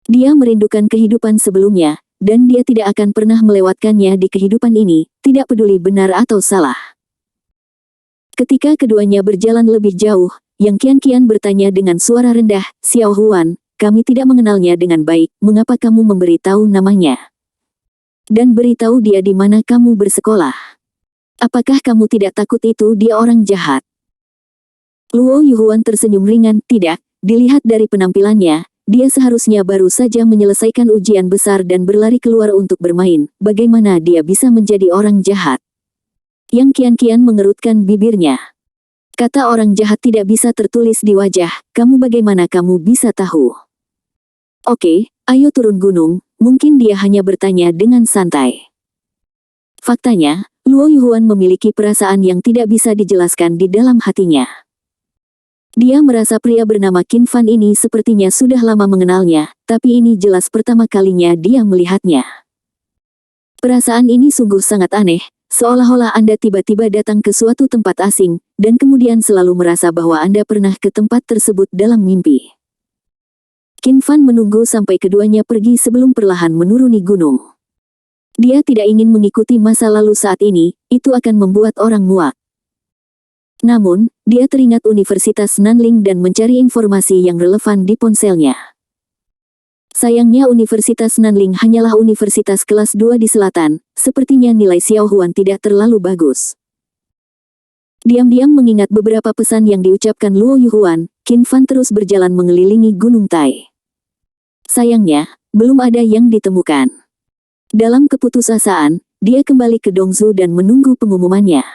Dia merindukan kehidupan sebelumnya, dan dia tidak akan pernah melewatkannya di kehidupan ini, tidak peduli benar atau salah. Ketika keduanya berjalan lebih jauh, Yang Qian bertanya dengan suara rendah, Xiao Huan, kami tidak mengenalnya dengan baik, mengapa kamu memberitahu namanya? Dan beritahu dia di mana kamu bersekolah. Apakah kamu tidak takut itu dia orang jahat? Luo Yuhuan tersenyum ringan, tidak, dilihat dari penampilannya, dia seharusnya baru saja menyelesaikan ujian besar dan berlari keluar untuk bermain, bagaimana dia bisa menjadi orang jahat? Yang Qian mengerutkan bibirnya. Kata orang jahat tidak bisa tertulis di wajah, kamu bagaimana kamu bisa tahu? Oke, ayo turun gunung, mungkin dia hanya bertanya dengan santai. Faktanya, Luo Yuhuan memiliki perasaan yang tidak bisa dijelaskan di dalam hatinya. Dia merasa pria bernama Qin Fan ini sepertinya sudah lama mengenalnya, tapi ini jelas pertama kalinya dia melihatnya. Perasaan ini sungguh sangat aneh, seolah-olah Anda tiba-tiba datang ke suatu tempat asing, dan kemudian selalu merasa bahwa Anda pernah ke tempat tersebut dalam mimpi. Qin Fan menunggu sampai keduanya pergi sebelum perlahan menuruni gunung. Dia tidak ingin mengikuti masa lalu saat ini, itu akan membuat orang muak. Namun, dia teringat Universitas Nanling dan mencari informasi yang relevan di ponselnya. Sayangnya Universitas Nanling hanyalah universitas kelas 2 di selatan, sepertinya nilai Xiao Huan tidak terlalu bagus. Diam-diam mengingat beberapa pesan yang diucapkan Luo Yuhuan, Qin Fan terus berjalan mengelilingi Gunung Tai. Sayangnya, belum ada yang ditemukan. Dalam keputusasaan, dia kembali ke Dongzu dan menunggu pengumumannya.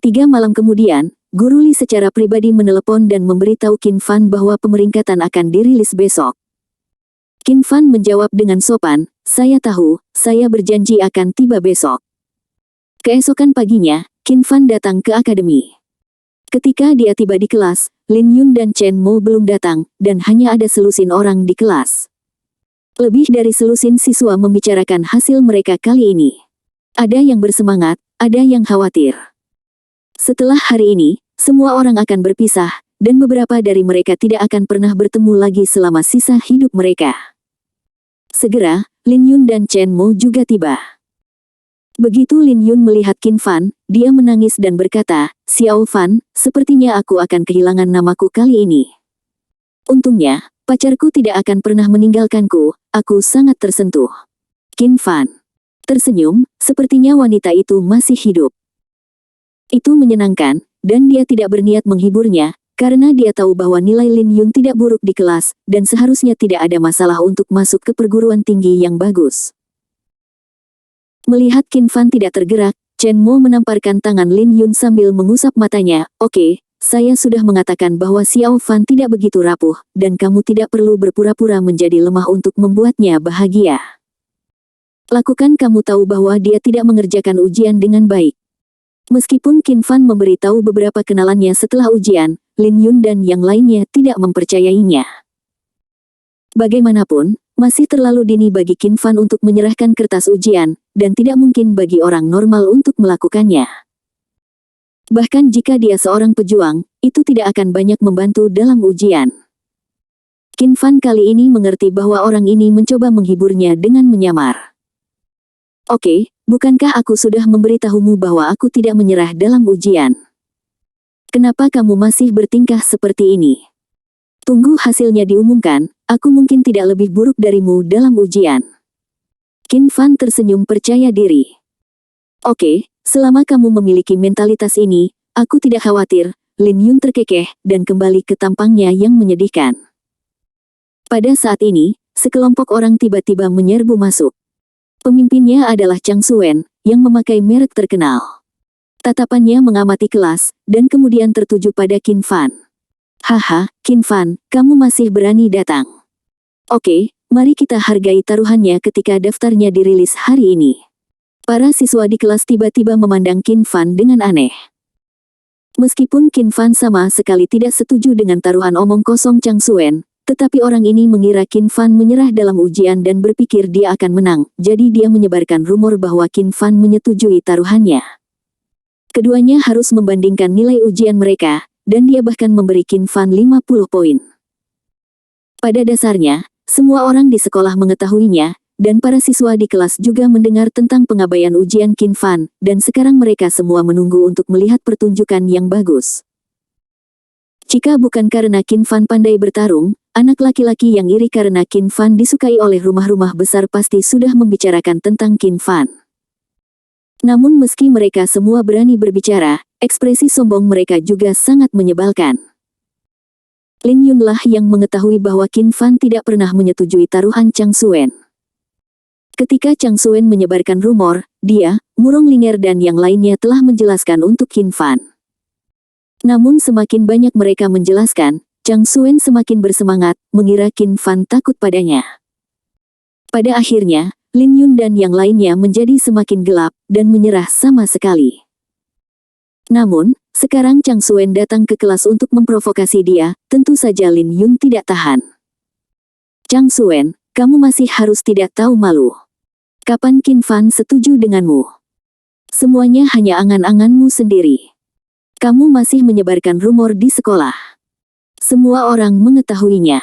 3 malam kemudian, Guru Li secara pribadi menelepon dan memberitahu Qin Fan bahwa pemeringkatan akan dirilis besok. Qin Fan menjawab dengan sopan, saya tahu, saya berjanji akan tiba besok. Keesokan paginya, Qin Fan datang ke akademi. Ketika dia tiba di kelas, Lin Yun dan Chen Mo belum datang, dan hanya ada selusin orang di kelas. Lebih dari selusin siswa membicarakan hasil mereka kali ini. Ada yang bersemangat, ada yang khawatir. Setelah hari ini, semua orang akan berpisah, dan beberapa dari mereka tidak akan pernah bertemu lagi selama sisa hidup mereka. Segera, Lin Yun dan Chen Mo juga tiba. Begitu Lin Yun melihat Qin Fan, dia menangis dan berkata, Xiao Fan, sepertinya aku akan kehilangan namaku kali ini. Untungnya, pacarku tidak akan pernah meninggalkanku, aku sangat tersentuh. Qin Fan tersenyum, sepertinya wanita itu masih hidup. Itu menyenangkan, dan dia tidak berniat menghiburnya, karena dia tahu bahwa nilai Lin Yun tidak buruk di kelas, dan seharusnya tidak ada masalah untuk masuk ke perguruan tinggi yang bagus. Melihat Qin Fan tidak tergerak, Chen Mo menamparkan tangan Lin Yun sambil mengusap matanya, oke, saya sudah mengatakan bahwa Xiao Fan tidak begitu rapuh, dan kamu tidak perlu berpura-pura menjadi lemah untuk membuatnya bahagia. Lakukan, kamu tahu bahwa dia tidak mengerjakan ujian dengan baik. Meskipun Qin Fan memberitahu beberapa kenalannya setelah ujian, Lin Yun dan yang lainnya tidak mempercayainya. Bagaimanapun, masih terlalu dini bagi Qin Fan untuk menyerahkan kertas ujian, dan tidak mungkin bagi orang normal untuk melakukannya. Bahkan jika dia seorang pejuang, itu tidak akan banyak membantu dalam ujian. Qin Fan kali ini mengerti bahwa orang ini mencoba menghiburnya dengan menyamar. Oke, bukankah aku sudah memberitahumu bahwa aku tidak menyerah dalam ujian? Kenapa kamu masih bertingkah seperti ini? Tunggu hasilnya diumumkan, aku mungkin tidak lebih buruk darimu dalam ujian. Qin Fan tersenyum percaya diri. Oke, selama kamu memiliki mentalitas ini, aku tidak khawatir. Lin Yun terkekeh, dan kembali ke tampangnya yang menyedihkan. Pada saat ini, sekelompok orang tiba-tiba menyerbu masuk. Pemimpinnya adalah Chang Suen, yang memakai merek terkenal. Tatapannya mengamati kelas, dan kemudian tertuju pada Qin Fan. Haha, Qin Fan, kamu masih berani datang. Oke, mari kita hargai taruhannya ketika daftarnya dirilis hari ini. Para siswa di kelas tiba-tiba memandang Qin Fan dengan aneh. Meskipun Qin Fan sama sekali tidak setuju dengan taruhan omong kosong Chang Suen, tetapi orang ini mengira Qin Fan menyerah dalam ujian dan berpikir dia akan menang, jadi dia menyebarkan rumor bahwa Qin Fan menyetujui taruhannya. Keduanya harus membandingkan nilai ujian mereka, dan dia bahkan memberi Qin Fan 50 poin. Pada dasarnya, semua orang di sekolah mengetahuinya, dan para siswa di kelas juga mendengar tentang pengabaian ujian Qin Fan, dan sekarang mereka semua menunggu untuk melihat pertunjukan yang bagus. Jika bukan karena Qin Fan pandai bertarung, anak laki-laki yang iri karena Qin Fan disukai oleh rumah-rumah besar pasti sudah membicarakan tentang Qin Fan. Namun meski mereka semua berani berbicara, ekspresi sombong mereka juga sangat menyebalkan. Lin Yun lah yang mengetahui bahwa Qin Fan tidak pernah menyetujui taruhan Chang Suen. Ketika Chang Suen menyebarkan rumor, dia, Murong Ling'er dan yang lainnya telah menjelaskan untuk Qin Fan. Namun semakin banyak mereka menjelaskan, Chang Suen semakin bersemangat, mengira Qin Fan takut padanya. Pada akhirnya, Lin Yun dan yang lainnya menjadi semakin gelap, dan menyerah sama sekali. Namun, sekarang Chang Suen datang ke kelas untuk memprovokasi dia, tentu saja Lin Yun tidak tahan. Chang Suen, kamu masih harus tidak tahu malu. Kapan Qin Fan setuju denganmu? Semuanya hanya angan-anganmu sendiri. Kamu masih menyebarkan rumor di sekolah. Semua orang mengetahuinya.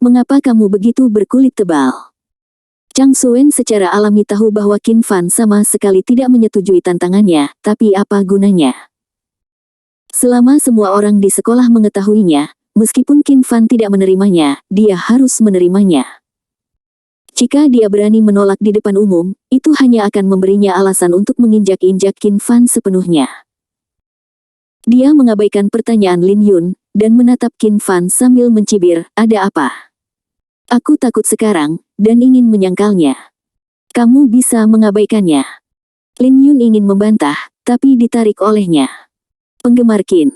Mengapa kamu begitu berkulit tebal? Chang Suen secara alami tahu bahwa Qin Fan sama sekali tidak menyetujui tantangannya, tapi apa gunanya? Selama semua orang di sekolah mengetahuinya, meskipun Qin Fan tidak menerimanya, dia harus menerimanya. Jika dia berani menolak di depan umum, itu hanya akan memberinya alasan untuk menginjak-injak Qin Fan sepenuhnya. Dia mengabaikan pertanyaan Lin Yun, dan menatap Qin Fan sambil mencibir, ada apa? Aku takut sekarang, dan ingin menyangkalnya. Kamu bisa mengabaikannya. Lin Yun ingin membantah, tapi ditarik olehnya. Penggemar Qin.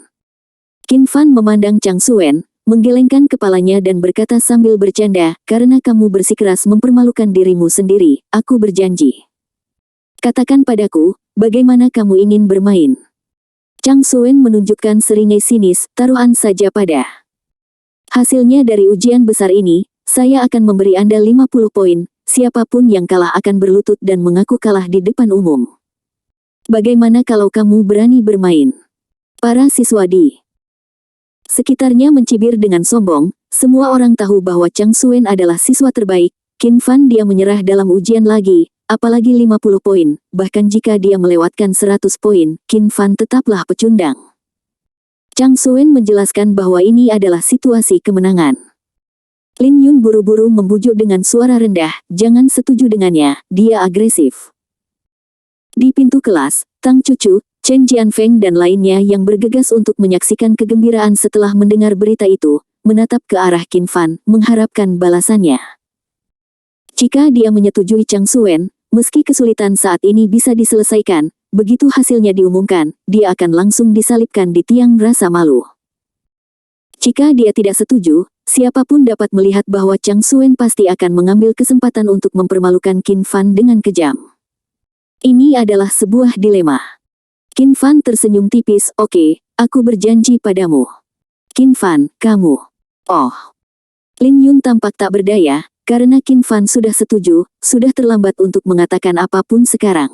Qin Fan memandang Chang Suen, menggelengkan kepalanya dan berkata sambil bercanda, karena kamu bersikeras mempermalukan dirimu sendiri, aku berjanji. Katakan padaku, bagaimana kamu ingin bermain? Chang Suen menunjukkan seringai sinis, taruhan saja pada. Hasilnya dari ujian besar ini, saya akan memberi Anda 50 poin, siapapun yang kalah akan berlutut dan mengaku kalah di depan umum. Bagaimana kalau kamu berani bermain? Para siswa di sekitarnya mencibir dengan sombong, semua orang tahu bahwa Chang Suen adalah siswa terbaik, Qin Fan dia menyerah dalam ujian lagi, apalagi 50 poin, bahkan jika dia melewatkan 100 poin, Qin Fan tetaplah pecundang. Chang Suen menjelaskan bahwa ini adalah situasi kemenangan. Lin Yun buru-buru membujuk dengan suara rendah, jangan setuju dengannya, dia agresif. Di pintu kelas, Tang Cucu, Chen Jianfeng dan lainnya yang bergegas untuk menyaksikan kegembiraan setelah mendengar berita itu, menatap ke arah Qin Fan, mengharapkan balasannya. Jika dia menyetujui Chang Suen, meski kesulitan saat ini bisa diselesaikan, begitu hasilnya diumumkan, dia akan langsung disalibkan di tiang rasa malu. Jika dia tidak setuju, siapapun dapat melihat bahwa Chang Suen pasti akan mengambil kesempatan untuk mempermalukan Qin Fan dengan kejam. Ini adalah sebuah dilema. Qin Fan tersenyum tipis. Oke, aku berjanji padamu. Qin Fan, kamu. Oh. Lin Yun tampak tak berdaya, karena Qin Fan sudah setuju, sudah terlambat untuk mengatakan apapun sekarang.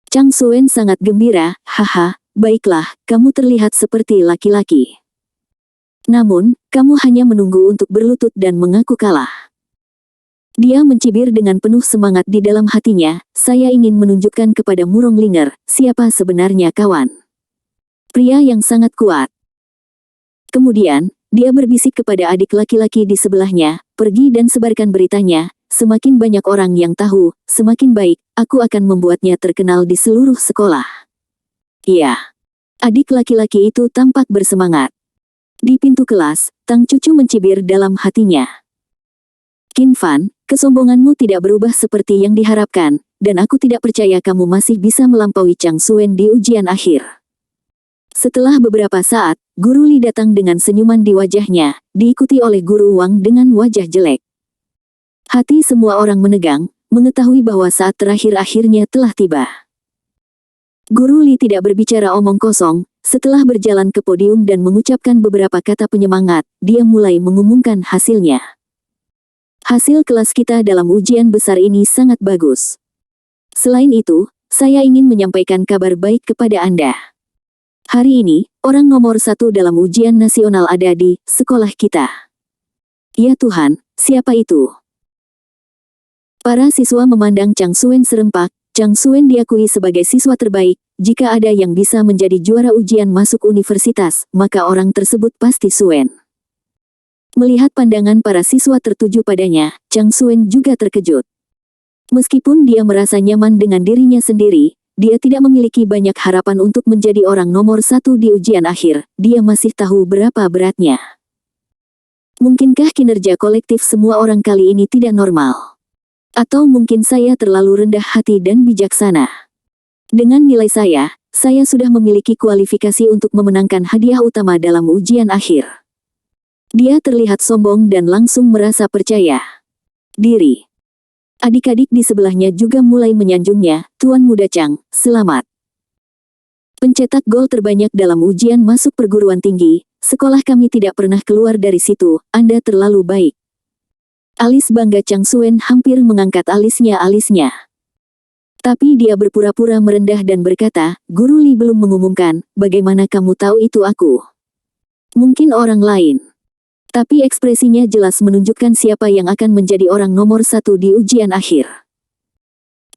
Chang Suen sangat gembira. Haha, baiklah, kamu terlihat seperti laki-laki. Namun, kamu hanya menunggu untuk berlutut dan mengaku kalah. Dia mencibir dengan penuh semangat di dalam hatinya. Saya ingin menunjukkan kepada Murong Linger, siapa sebenarnya kawan. Pria yang sangat kuat. Kemudian, dia berbisik kepada adik laki-laki di sebelahnya, pergi dan sebarkan beritanya, semakin banyak orang yang tahu, semakin baik, aku akan membuatnya terkenal di seluruh sekolah. Iya. Adik laki-laki itu tampak bersemangat. Di pintu kelas, Tang Cucu mencibir dalam hatinya. Qin Fan, kesombonganmu tidak berubah seperti yang diharapkan, dan aku tidak percaya kamu masih bisa melampaui Chang Suen di ujian akhir. Setelah beberapa saat, Guru Li datang dengan senyuman di wajahnya, diikuti oleh Guru Wang dengan wajah jelek. Hati semua orang menegang, mengetahui bahwa saat terakhir akhirnya telah tiba. Guru Li tidak berbicara omong kosong. Setelah berjalan ke podium dan mengucapkan beberapa kata penyemangat, dia mulai mengumumkan hasilnya. Hasil kelas kita dalam ujian besar ini sangat bagus. Selain itu, saya ingin menyampaikan kabar baik kepada Anda. Hari ini, orang nomor 1 dalam ujian nasional ada di sekolah kita. Ya Tuhan, siapa itu? Para siswa memandang Chang Suen serempak. Chang Suen diakui sebagai siswa terbaik. Jika ada yang bisa menjadi juara ujian masuk universitas, maka orang tersebut pasti Suen. Melihat pandangan para siswa tertuju padanya, Chang Suen juga terkejut. Meskipun dia merasa nyaman dengan dirinya sendiri, dia tidak memiliki banyak harapan untuk menjadi orang nomor 1 di ujian akhir. Dia masih tahu berapa beratnya. Mungkinkah kinerja kolektif semua orang kali ini tidak normal? Atau mungkin saya terlalu rendah hati dan bijaksana? Dengan nilai saya sudah memiliki kualifikasi untuk memenangkan hadiah utama dalam ujian akhir. Dia terlihat sombong dan langsung merasa percaya diri. Adik-adik di sebelahnya juga mulai menyanjungnya. Tuan Muda Chang, selamat. Pencetak gol terbanyak dalam ujian masuk perguruan tinggi. Sekolah kami tidak pernah keluar dari situ. Anda terlalu baik. Alis bangga Chang Suen hampir mengangkat alisnya. Tapi dia berpura-pura merendah dan berkata, Guru Li belum mengumumkan, bagaimana kamu tahu itu aku? Mungkin orang lain. Tapi ekspresinya jelas menunjukkan siapa yang akan menjadi orang nomor 1 di ujian akhir.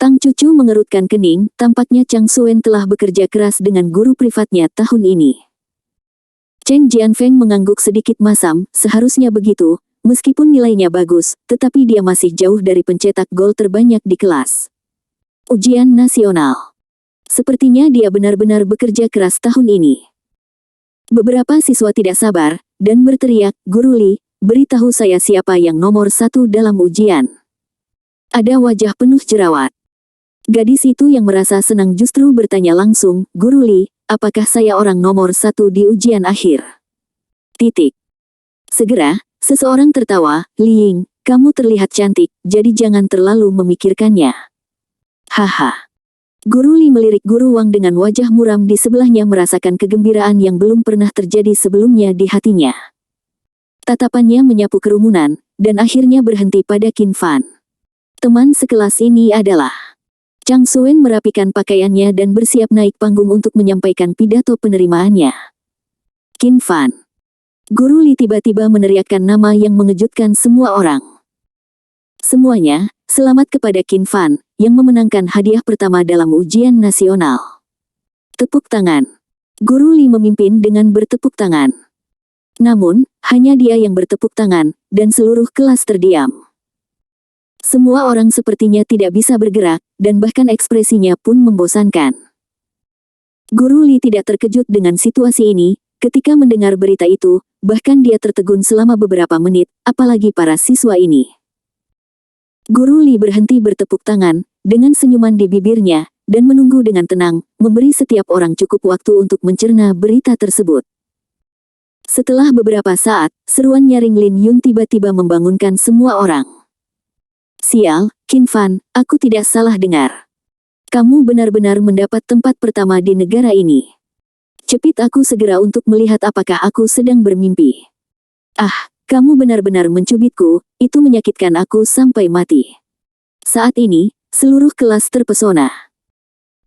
Tang Cucu mengerutkan kening, tampaknya Chang Suen telah bekerja keras dengan guru privatnya tahun ini. Cheng Jianfeng mengangguk sedikit masam, seharusnya begitu. Meskipun nilainya bagus, tetapi dia masih jauh dari pencetak gol terbanyak di kelas. Ujian nasional. Sepertinya dia benar-benar bekerja keras tahun ini. Beberapa siswa tidak sabar, dan berteriak, Guru Li, beritahu saya siapa yang nomor 1 dalam ujian. Ada wajah penuh jerawat. Gadis itu yang merasa senang justru bertanya langsung, Guru Li, apakah saya orang nomor 1 di ujian akhir? Titik. Segera, seseorang tertawa, Liing, kamu terlihat cantik, jadi jangan terlalu memikirkannya. Haha. Guru Li melirik Guru Wang dengan wajah muram di sebelahnya merasakan kegembiraan yang belum pernah terjadi sebelumnya di hatinya. Tatapannya menyapu kerumunan, dan akhirnya berhenti pada Qin Fan. Teman sekelas ini adalah Chang Suen merapikan pakaiannya dan bersiap naik panggung untuk menyampaikan pidato penerimaannya. Qin Fan. Guru Li tiba-tiba meneriakkan nama yang mengejutkan semua orang. Semuanya, selamat kepada Qin Fan, yang memenangkan hadiah pertama dalam ujian nasional. Tepuk tangan. Guru Li memimpin dengan bertepuk tangan. Namun, hanya dia yang bertepuk tangan, dan seluruh kelas terdiam. Semua orang sepertinya tidak bisa bergerak, dan bahkan ekspresinya pun membosankan. Guru Li tidak terkejut dengan situasi ini. Ketika mendengar berita itu, bahkan dia tertegun selama beberapa menit, apalagi para siswa ini. Guru Li berhenti bertepuk tangan, dengan senyuman di bibirnya, dan menunggu dengan tenang, memberi setiap orang cukup waktu untuk mencerna berita tersebut. Setelah beberapa saat, seruan nyaring Lin Yun tiba-tiba membangunkan semua orang. Sial, Qin Fan, aku tidak salah dengar. Kamu benar-benar mendapat tempat pertama di negara ini. Cepit aku segera untuk melihat apakah aku sedang bermimpi. Ah, kamu benar-benar mencubitku, itu menyakitkan aku sampai mati. Saat ini, seluruh kelas terpesona.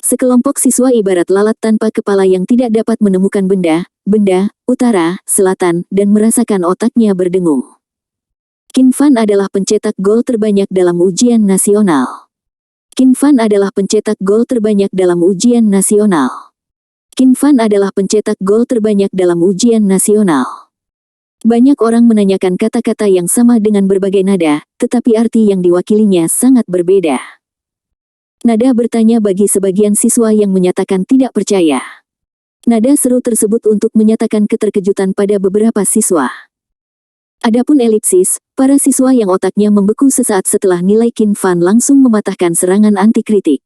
Sekelompok siswa ibarat lalat tanpa kepala yang tidak dapat menemukan benda, utara, selatan, dan merasakan otaknya berdengung. Qin Fan adalah pencetak gol terbanyak dalam ujian nasional. Qin Fan adalah pencetak gol terbanyak dalam ujian nasional. Qin Fan adalah pencetak gol terbanyak dalam ujian nasional. Banyak orang menanyakan kata-kata yang sama dengan berbagai nada, tetapi arti yang diwakilinya sangat berbeda. Nada bertanya bagi sebagian siswa yang menyatakan tidak percaya. Nada seru tersebut untuk menyatakan keterkejutan pada beberapa siswa. Adapun elipsis, para siswa yang otaknya membeku sesaat setelah nilai Qin Fan langsung mematahkan serangan anti-kritik.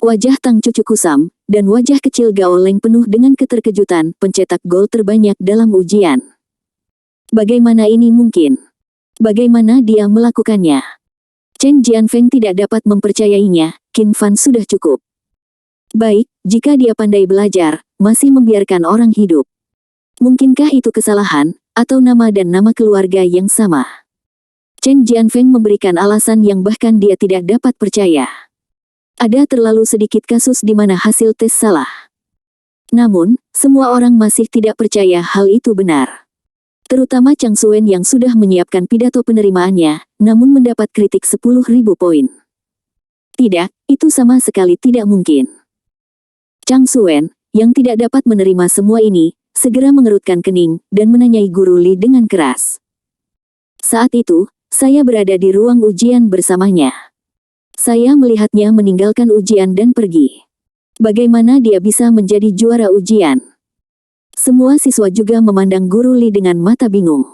Wajah Tang Cucu kusam, dan wajah kecil Gao Leng penuh dengan keterkejutan, pencetak gol terbanyak dalam ujian. Bagaimana ini mungkin? Bagaimana dia melakukannya? Chen Jianfeng tidak dapat mempercayainya, Qin Fan sudah cukup. Baik, jika dia pandai belajar, masih membiarkan orang hidup. Mungkinkah itu kesalahan, atau nama dan nama keluarga yang sama? Chen Jianfeng memberikan alasan yang bahkan dia tidak dapat percaya. Ada terlalu sedikit kasus di mana hasil tes salah. Namun, semua orang masih tidak percaya hal itu benar. Terutama Chang Suen yang sudah menyiapkan pidato penerimaannya, namun mendapat kritik 10.000 poin. Tidak, itu sama sekali tidak mungkin. Chang Suen, yang tidak dapat menerima semua ini, segera mengerutkan kening, dan menanyai Guru Li dengan keras. Saat itu, saya berada di ruang ujian bersamanya. Saya melihatnya meninggalkan ujian dan pergi. Bagaimana dia bisa menjadi juara ujian? Semua siswa juga memandang Guru Li dengan mata bingung.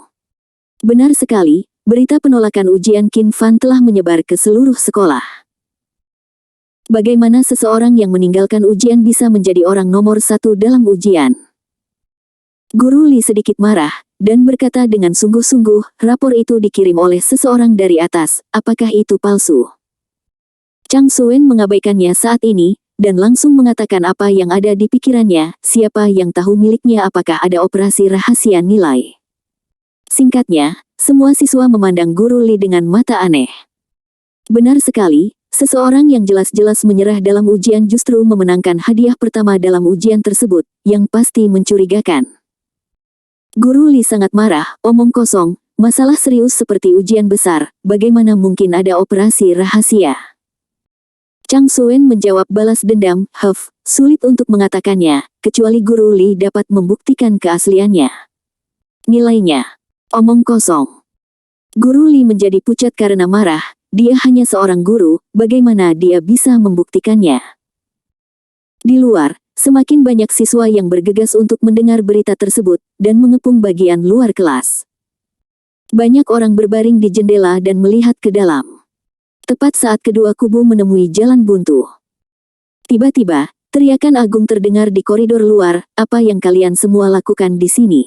Benar sekali, berita penolakan ujian Qin Fan telah menyebar ke seluruh sekolah. Bagaimana seseorang yang meninggalkan ujian bisa menjadi orang nomor 1 dalam ujian? Guru Li sedikit marah, dan berkata dengan sungguh-sungguh, rapor itu dikirim oleh seseorang dari atas, apakah itu palsu? Chang Suen mengabaikannya saat ini, dan langsung mengatakan apa yang ada di pikirannya, siapa yang tahu miliknya apakah ada operasi rahasia nilai. Singkatnya, semua siswa memandang Guru Li dengan mata aneh. Benar sekali, seseorang yang jelas-jelas menyerah dalam ujian justru memenangkan hadiah pertama dalam ujian tersebut, yang pasti mencurigakan. Guru Li sangat marah, omong kosong, masalah serius seperti ujian besar, bagaimana mungkin ada operasi rahasia? Chang Suen menjawab balas dendam, sulit untuk mengatakannya, kecuali Guru Li dapat membuktikan keasliannya. Nilainya, omong kosong. Guru Li menjadi pucat karena marah, dia hanya seorang guru, bagaimana dia bisa membuktikannya? Di luar, semakin banyak siswa yang bergegas untuk mendengar berita tersebut, dan mengepung bagian luar kelas. Banyak orang berbaring di jendela dan melihat ke dalam. Tepat saat kedua kubu menemui jalan buntu. Tiba-tiba, teriakan agung terdengar di koridor luar, apa yang kalian semua lakukan di sini?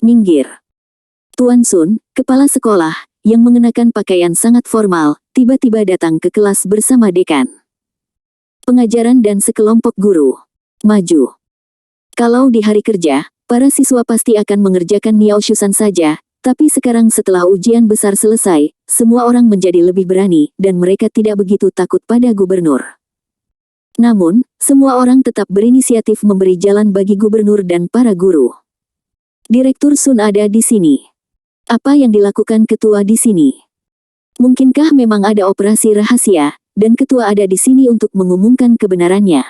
Minggir. Tuan Sun, kepala sekolah, yang mengenakan pakaian sangat formal, tiba-tiba datang ke kelas bersama dekan pengajaran dan sekelompok guru. Maju. Kalau di hari kerja, para siswa pasti akan mengerjakan Niaoshusan saja, tapi sekarang setelah ujian besar selesai, semua orang menjadi lebih berani, dan mereka tidak begitu takut pada gubernur. Namun, semua orang tetap berinisiatif memberi jalan bagi gubernur dan para guru. Direktur Sun ada di sini. Apa yang dilakukan ketua di sini? Mungkinkah memang ada operasi rahasia, dan ketua ada di sini untuk mengumumkan kebenarannya?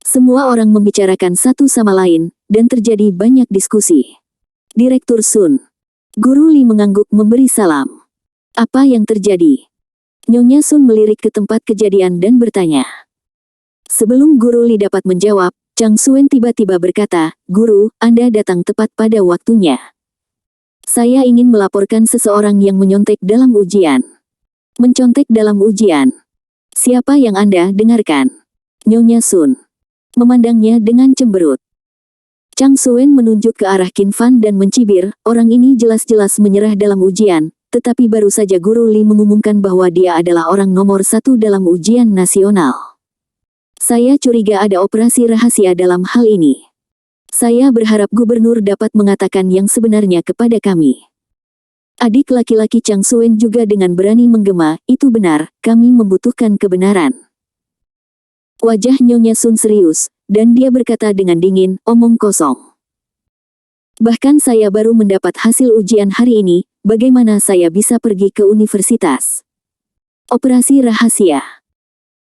Semua orang membicarakan satu sama lain, dan terjadi banyak diskusi. Direktur Sun. Guru Li mengangguk memberi salam. Apa yang terjadi? Nyonya Sun melirik ke tempat kejadian dan bertanya. Sebelum Guru Li dapat menjawab, Chang Suen tiba-tiba berkata, Guru, Anda datang tepat pada waktunya. Saya ingin melaporkan seseorang yang menyontek dalam ujian. Mencontek dalam ujian. Siapa yang Anda dengarkan? Nyonya Sun memandangnya dengan cemberut. Chang Suen menunjuk ke arah Qin Fan dan mencibir, orang ini jelas-jelas menyerah dalam ujian, tetapi baru saja Guru Li mengumumkan bahwa dia adalah orang nomor 1 dalam ujian nasional. Saya curiga ada operasi rahasia dalam hal ini. Saya berharap gubernur dapat mengatakan yang sebenarnya kepada kami. Adik laki-laki Chang Suen juga dengan berani menggema, itu benar, kami membutuhkan kebenaran. Wajah Nyonya Sun serius, dan dia berkata dengan dingin, omong kosong. Bahkan saya baru mendapat hasil ujian hari ini, bagaimana saya bisa pergi ke universitas? Operasi rahasia.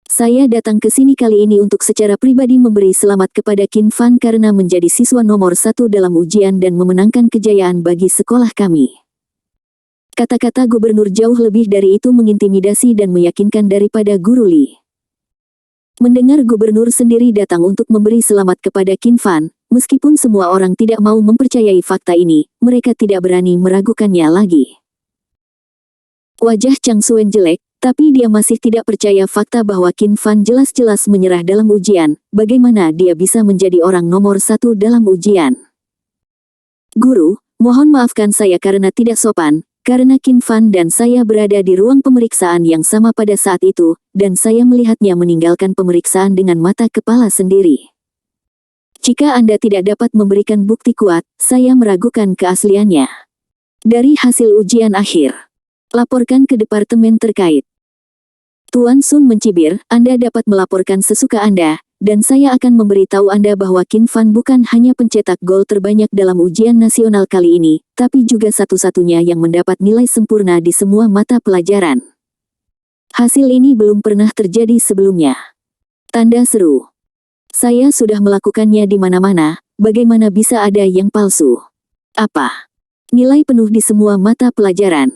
Saya datang ke sini kali ini untuk secara pribadi memberi selamat kepada Qin Fan karena menjadi siswa nomor 1 dalam ujian dan memenangkan kejayaan bagi sekolah kami. Kata-kata gubernur jauh lebih dari itu mengintimidasi dan meyakinkan daripada Guru Li. Mendengar gubernur sendiri datang untuk memberi selamat kepada Qin Fan, meskipun semua orang tidak mau mempercayai fakta ini, mereka tidak berani meragukannya lagi. Wajah Chang Suen jelek, tapi dia masih tidak percaya fakta bahwa Qin Fan jelas-jelas menyerah dalam ujian, bagaimana dia bisa menjadi orang nomor 1 dalam ujian. Guru, mohon maafkan saya karena tidak sopan, karena Qin Fan dan saya berada di ruang pemeriksaan yang sama pada saat itu, dan saya melihatnya meninggalkan pemeriksaan dengan mata kepala sendiri. Jika Anda tidak dapat memberikan bukti kuat, saya meragukan keasliannya. Dari hasil ujian akhir, laporkan ke departemen terkait. Tuan Sun mencibir, Anda dapat melaporkan sesuka Anda, dan saya akan memberitahu Anda bahwa Qin Fan bukan hanya pencetak gol terbanyak dalam ujian nasional kali ini, tapi juga satu-satunya yang mendapat nilai sempurna di semua mata pelajaran. Hasil ini belum pernah terjadi sebelumnya. Tanda seru. Saya sudah melakukannya di mana-mana, bagaimana bisa ada yang palsu? Apa? Nilai penuh di semua mata pelajaran.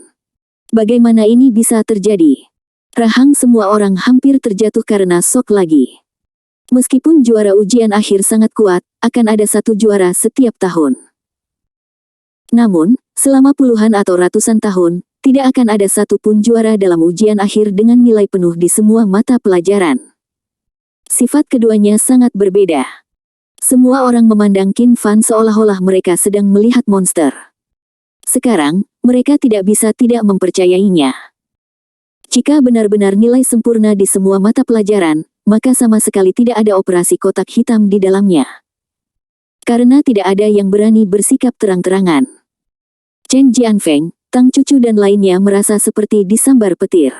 Bagaimana ini bisa terjadi? Rahang semua orang hampir terjatuh karena sok lagi. Meskipun juara ujian akhir sangat kuat, akan ada satu juara setiap tahun. Namun, selama puluhan atau ratusan tahun, tidak akan ada satu pun juara dalam ujian akhir dengan nilai penuh di semua mata pelajaran. Sifat keduanya sangat berbeda. Semua orang memandang Qin Fan seolah-olah mereka sedang melihat monster. Sekarang, mereka tidak bisa tidak mempercayainya. Jika benar-benar nilai sempurna di semua mata pelajaran, maka sama sekali tidak ada operasi kotak hitam di dalamnya. Karena tidak ada yang berani bersikap terang-terangan. Chen Jianfeng, Tang Cucu dan lainnya merasa seperti disambar petir.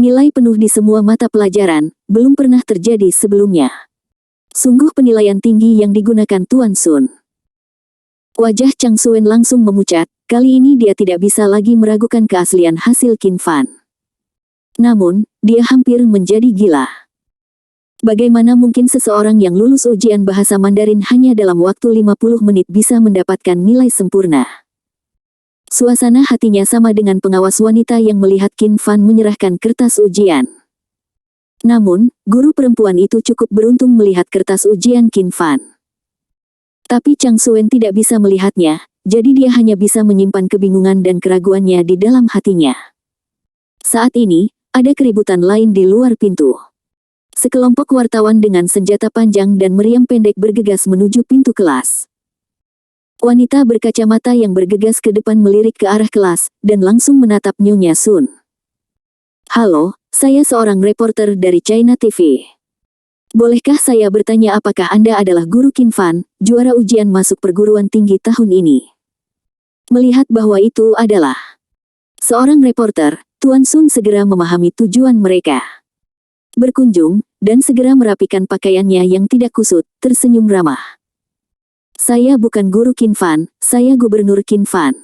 Nilai penuh di semua mata pelajaran, belum pernah terjadi sebelumnya. Sungguh penilaian tinggi yang digunakan Tuan Sun. Wajah Chang Suen langsung memucat, kali ini dia tidak bisa lagi meragukan keaslian hasil Qin Fan. Namun, dia hampir menjadi gila. Bagaimana mungkin seseorang yang lulus ujian bahasa Mandarin hanya dalam waktu 50 menit bisa mendapatkan nilai sempurna? Suasana hatinya sama dengan pengawas wanita yang melihat Qin Fan menyerahkan kertas ujian. Namun, guru perempuan itu cukup beruntung melihat kertas ujian Qin Fan. Tapi Chang Suen tidak bisa melihatnya, jadi dia hanya bisa menyimpan kebingungan dan keraguannya di dalam hatinya. Saat ini, ada keributan lain di luar pintu. Sekelompok wartawan dengan senjata panjang dan meriam pendek bergegas menuju pintu kelas. Wanita berkacamata yang bergegas ke depan melirik ke arah kelas, dan langsung menatap Nyonya Sun. Halo, saya seorang reporter dari China TV. Bolehkah saya bertanya apakah Anda adalah guru Qin Fan, juara ujian masuk perguruan tinggi tahun ini? Melihat bahwa itu adalah seorang reporter, Tuan Sun segera memahami tujuan mereka. Berkunjung, dan segera merapikan pakaiannya yang tidak kusut, tersenyum ramah. Saya bukan guru Qin Fan, saya gubernur Qin Fan.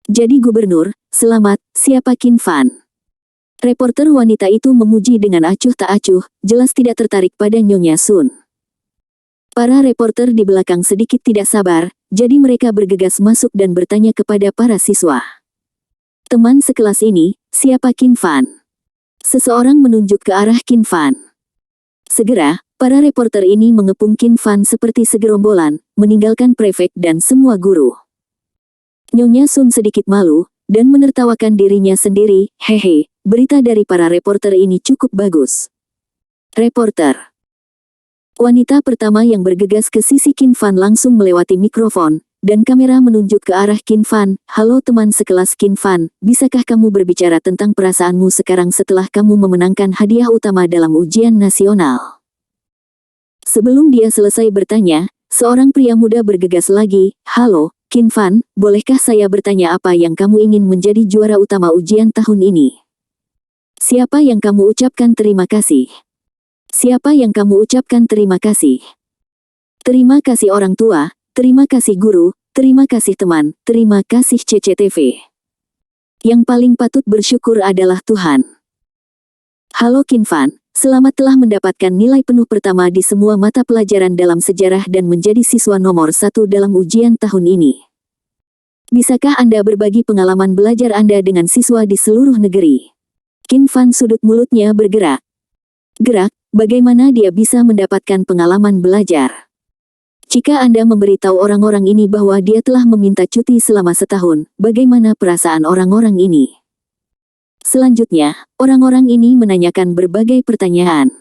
Jadi gubernur, selamat, siapa Qin Fan? Reporter wanita itu memuji dengan acuh tak acuh, jelas tidak tertarik pada Nyonya Sun. Para reporter di belakang sedikit tidak sabar, jadi mereka bergegas masuk dan bertanya kepada para siswa. Teman sekelas ini, siapa Qin Fan? Seseorang menunjuk ke arah Qin Fan. Segera, para reporter ini mengepung Qin Fan seperti segerombolan, meninggalkan prefek dan semua guru. Nyonya Sun sedikit malu, dan menertawakan dirinya sendiri, hehe, berita dari para reporter ini cukup bagus. Reporter. Wanita pertama yang bergegas ke sisi Qin Fan langsung melewati mikrofon, dan kamera menunjuk ke arah Qin Fan. Halo teman sekelas Qin Fan, bisakah kamu berbicara tentang perasaanmu sekarang setelah kamu memenangkan hadiah utama dalam ujian nasional? Sebelum dia selesai bertanya, seorang pria muda bergegas lagi. Halo, Qin Fan, bolehkah saya bertanya apa yang kamu ingin menjadi juara utama ujian tahun ini? Siapa yang kamu ucapkan terima kasih? Siapa yang kamu ucapkan terima kasih? Terima kasih orang tua, terima kasih guru, terima kasih teman, terima kasih CCTV. Yang paling patut bersyukur adalah Tuhan. Halo Qin Fan, selamat telah mendapatkan nilai penuh pertama di semua mata pelajaran dalam sejarah dan menjadi siswa nomor 1 dalam ujian tahun ini. Bisakah Anda berbagi pengalaman belajar Anda dengan siswa di seluruh negeri? Qin Fan sudut mulutnya bergerak. Gerak, bagaimana dia bisa mendapatkan pengalaman belajar? Jika Anda memberitahu orang-orang ini bahwa dia telah meminta cuti selama setahun, bagaimana perasaan orang-orang ini? Selanjutnya, orang-orang ini menanyakan berbagai pertanyaan.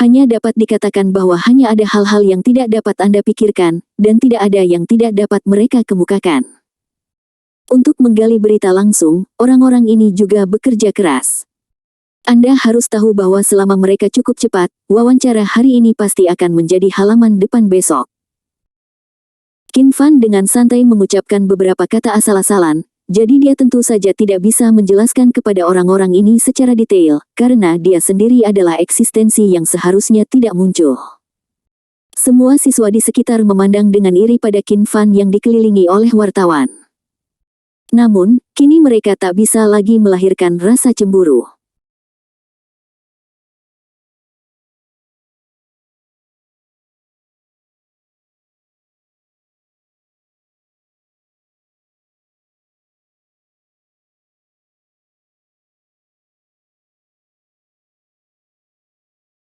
Hanya dapat dikatakan bahwa hanya ada hal-hal yang tidak dapat Anda pikirkan, dan tidak ada yang tidak dapat mereka kemukakan. Untuk menggali berita langsung, orang-orang ini juga bekerja keras. Anda harus tahu bahwa selama mereka cukup cepat, wawancara hari ini pasti akan menjadi halaman depan besok. Qin Fan dengan santai mengucapkan beberapa kata asal-asalan, jadi dia tentu saja tidak bisa menjelaskan kepada orang-orang ini secara detail, karena dia sendiri adalah eksistensi yang seharusnya tidak muncul. Semua siswa di sekitar memandang dengan iri pada Qin Fan yang dikelilingi oleh wartawan. Namun, kini mereka tak bisa lagi melahirkan rasa cemburu.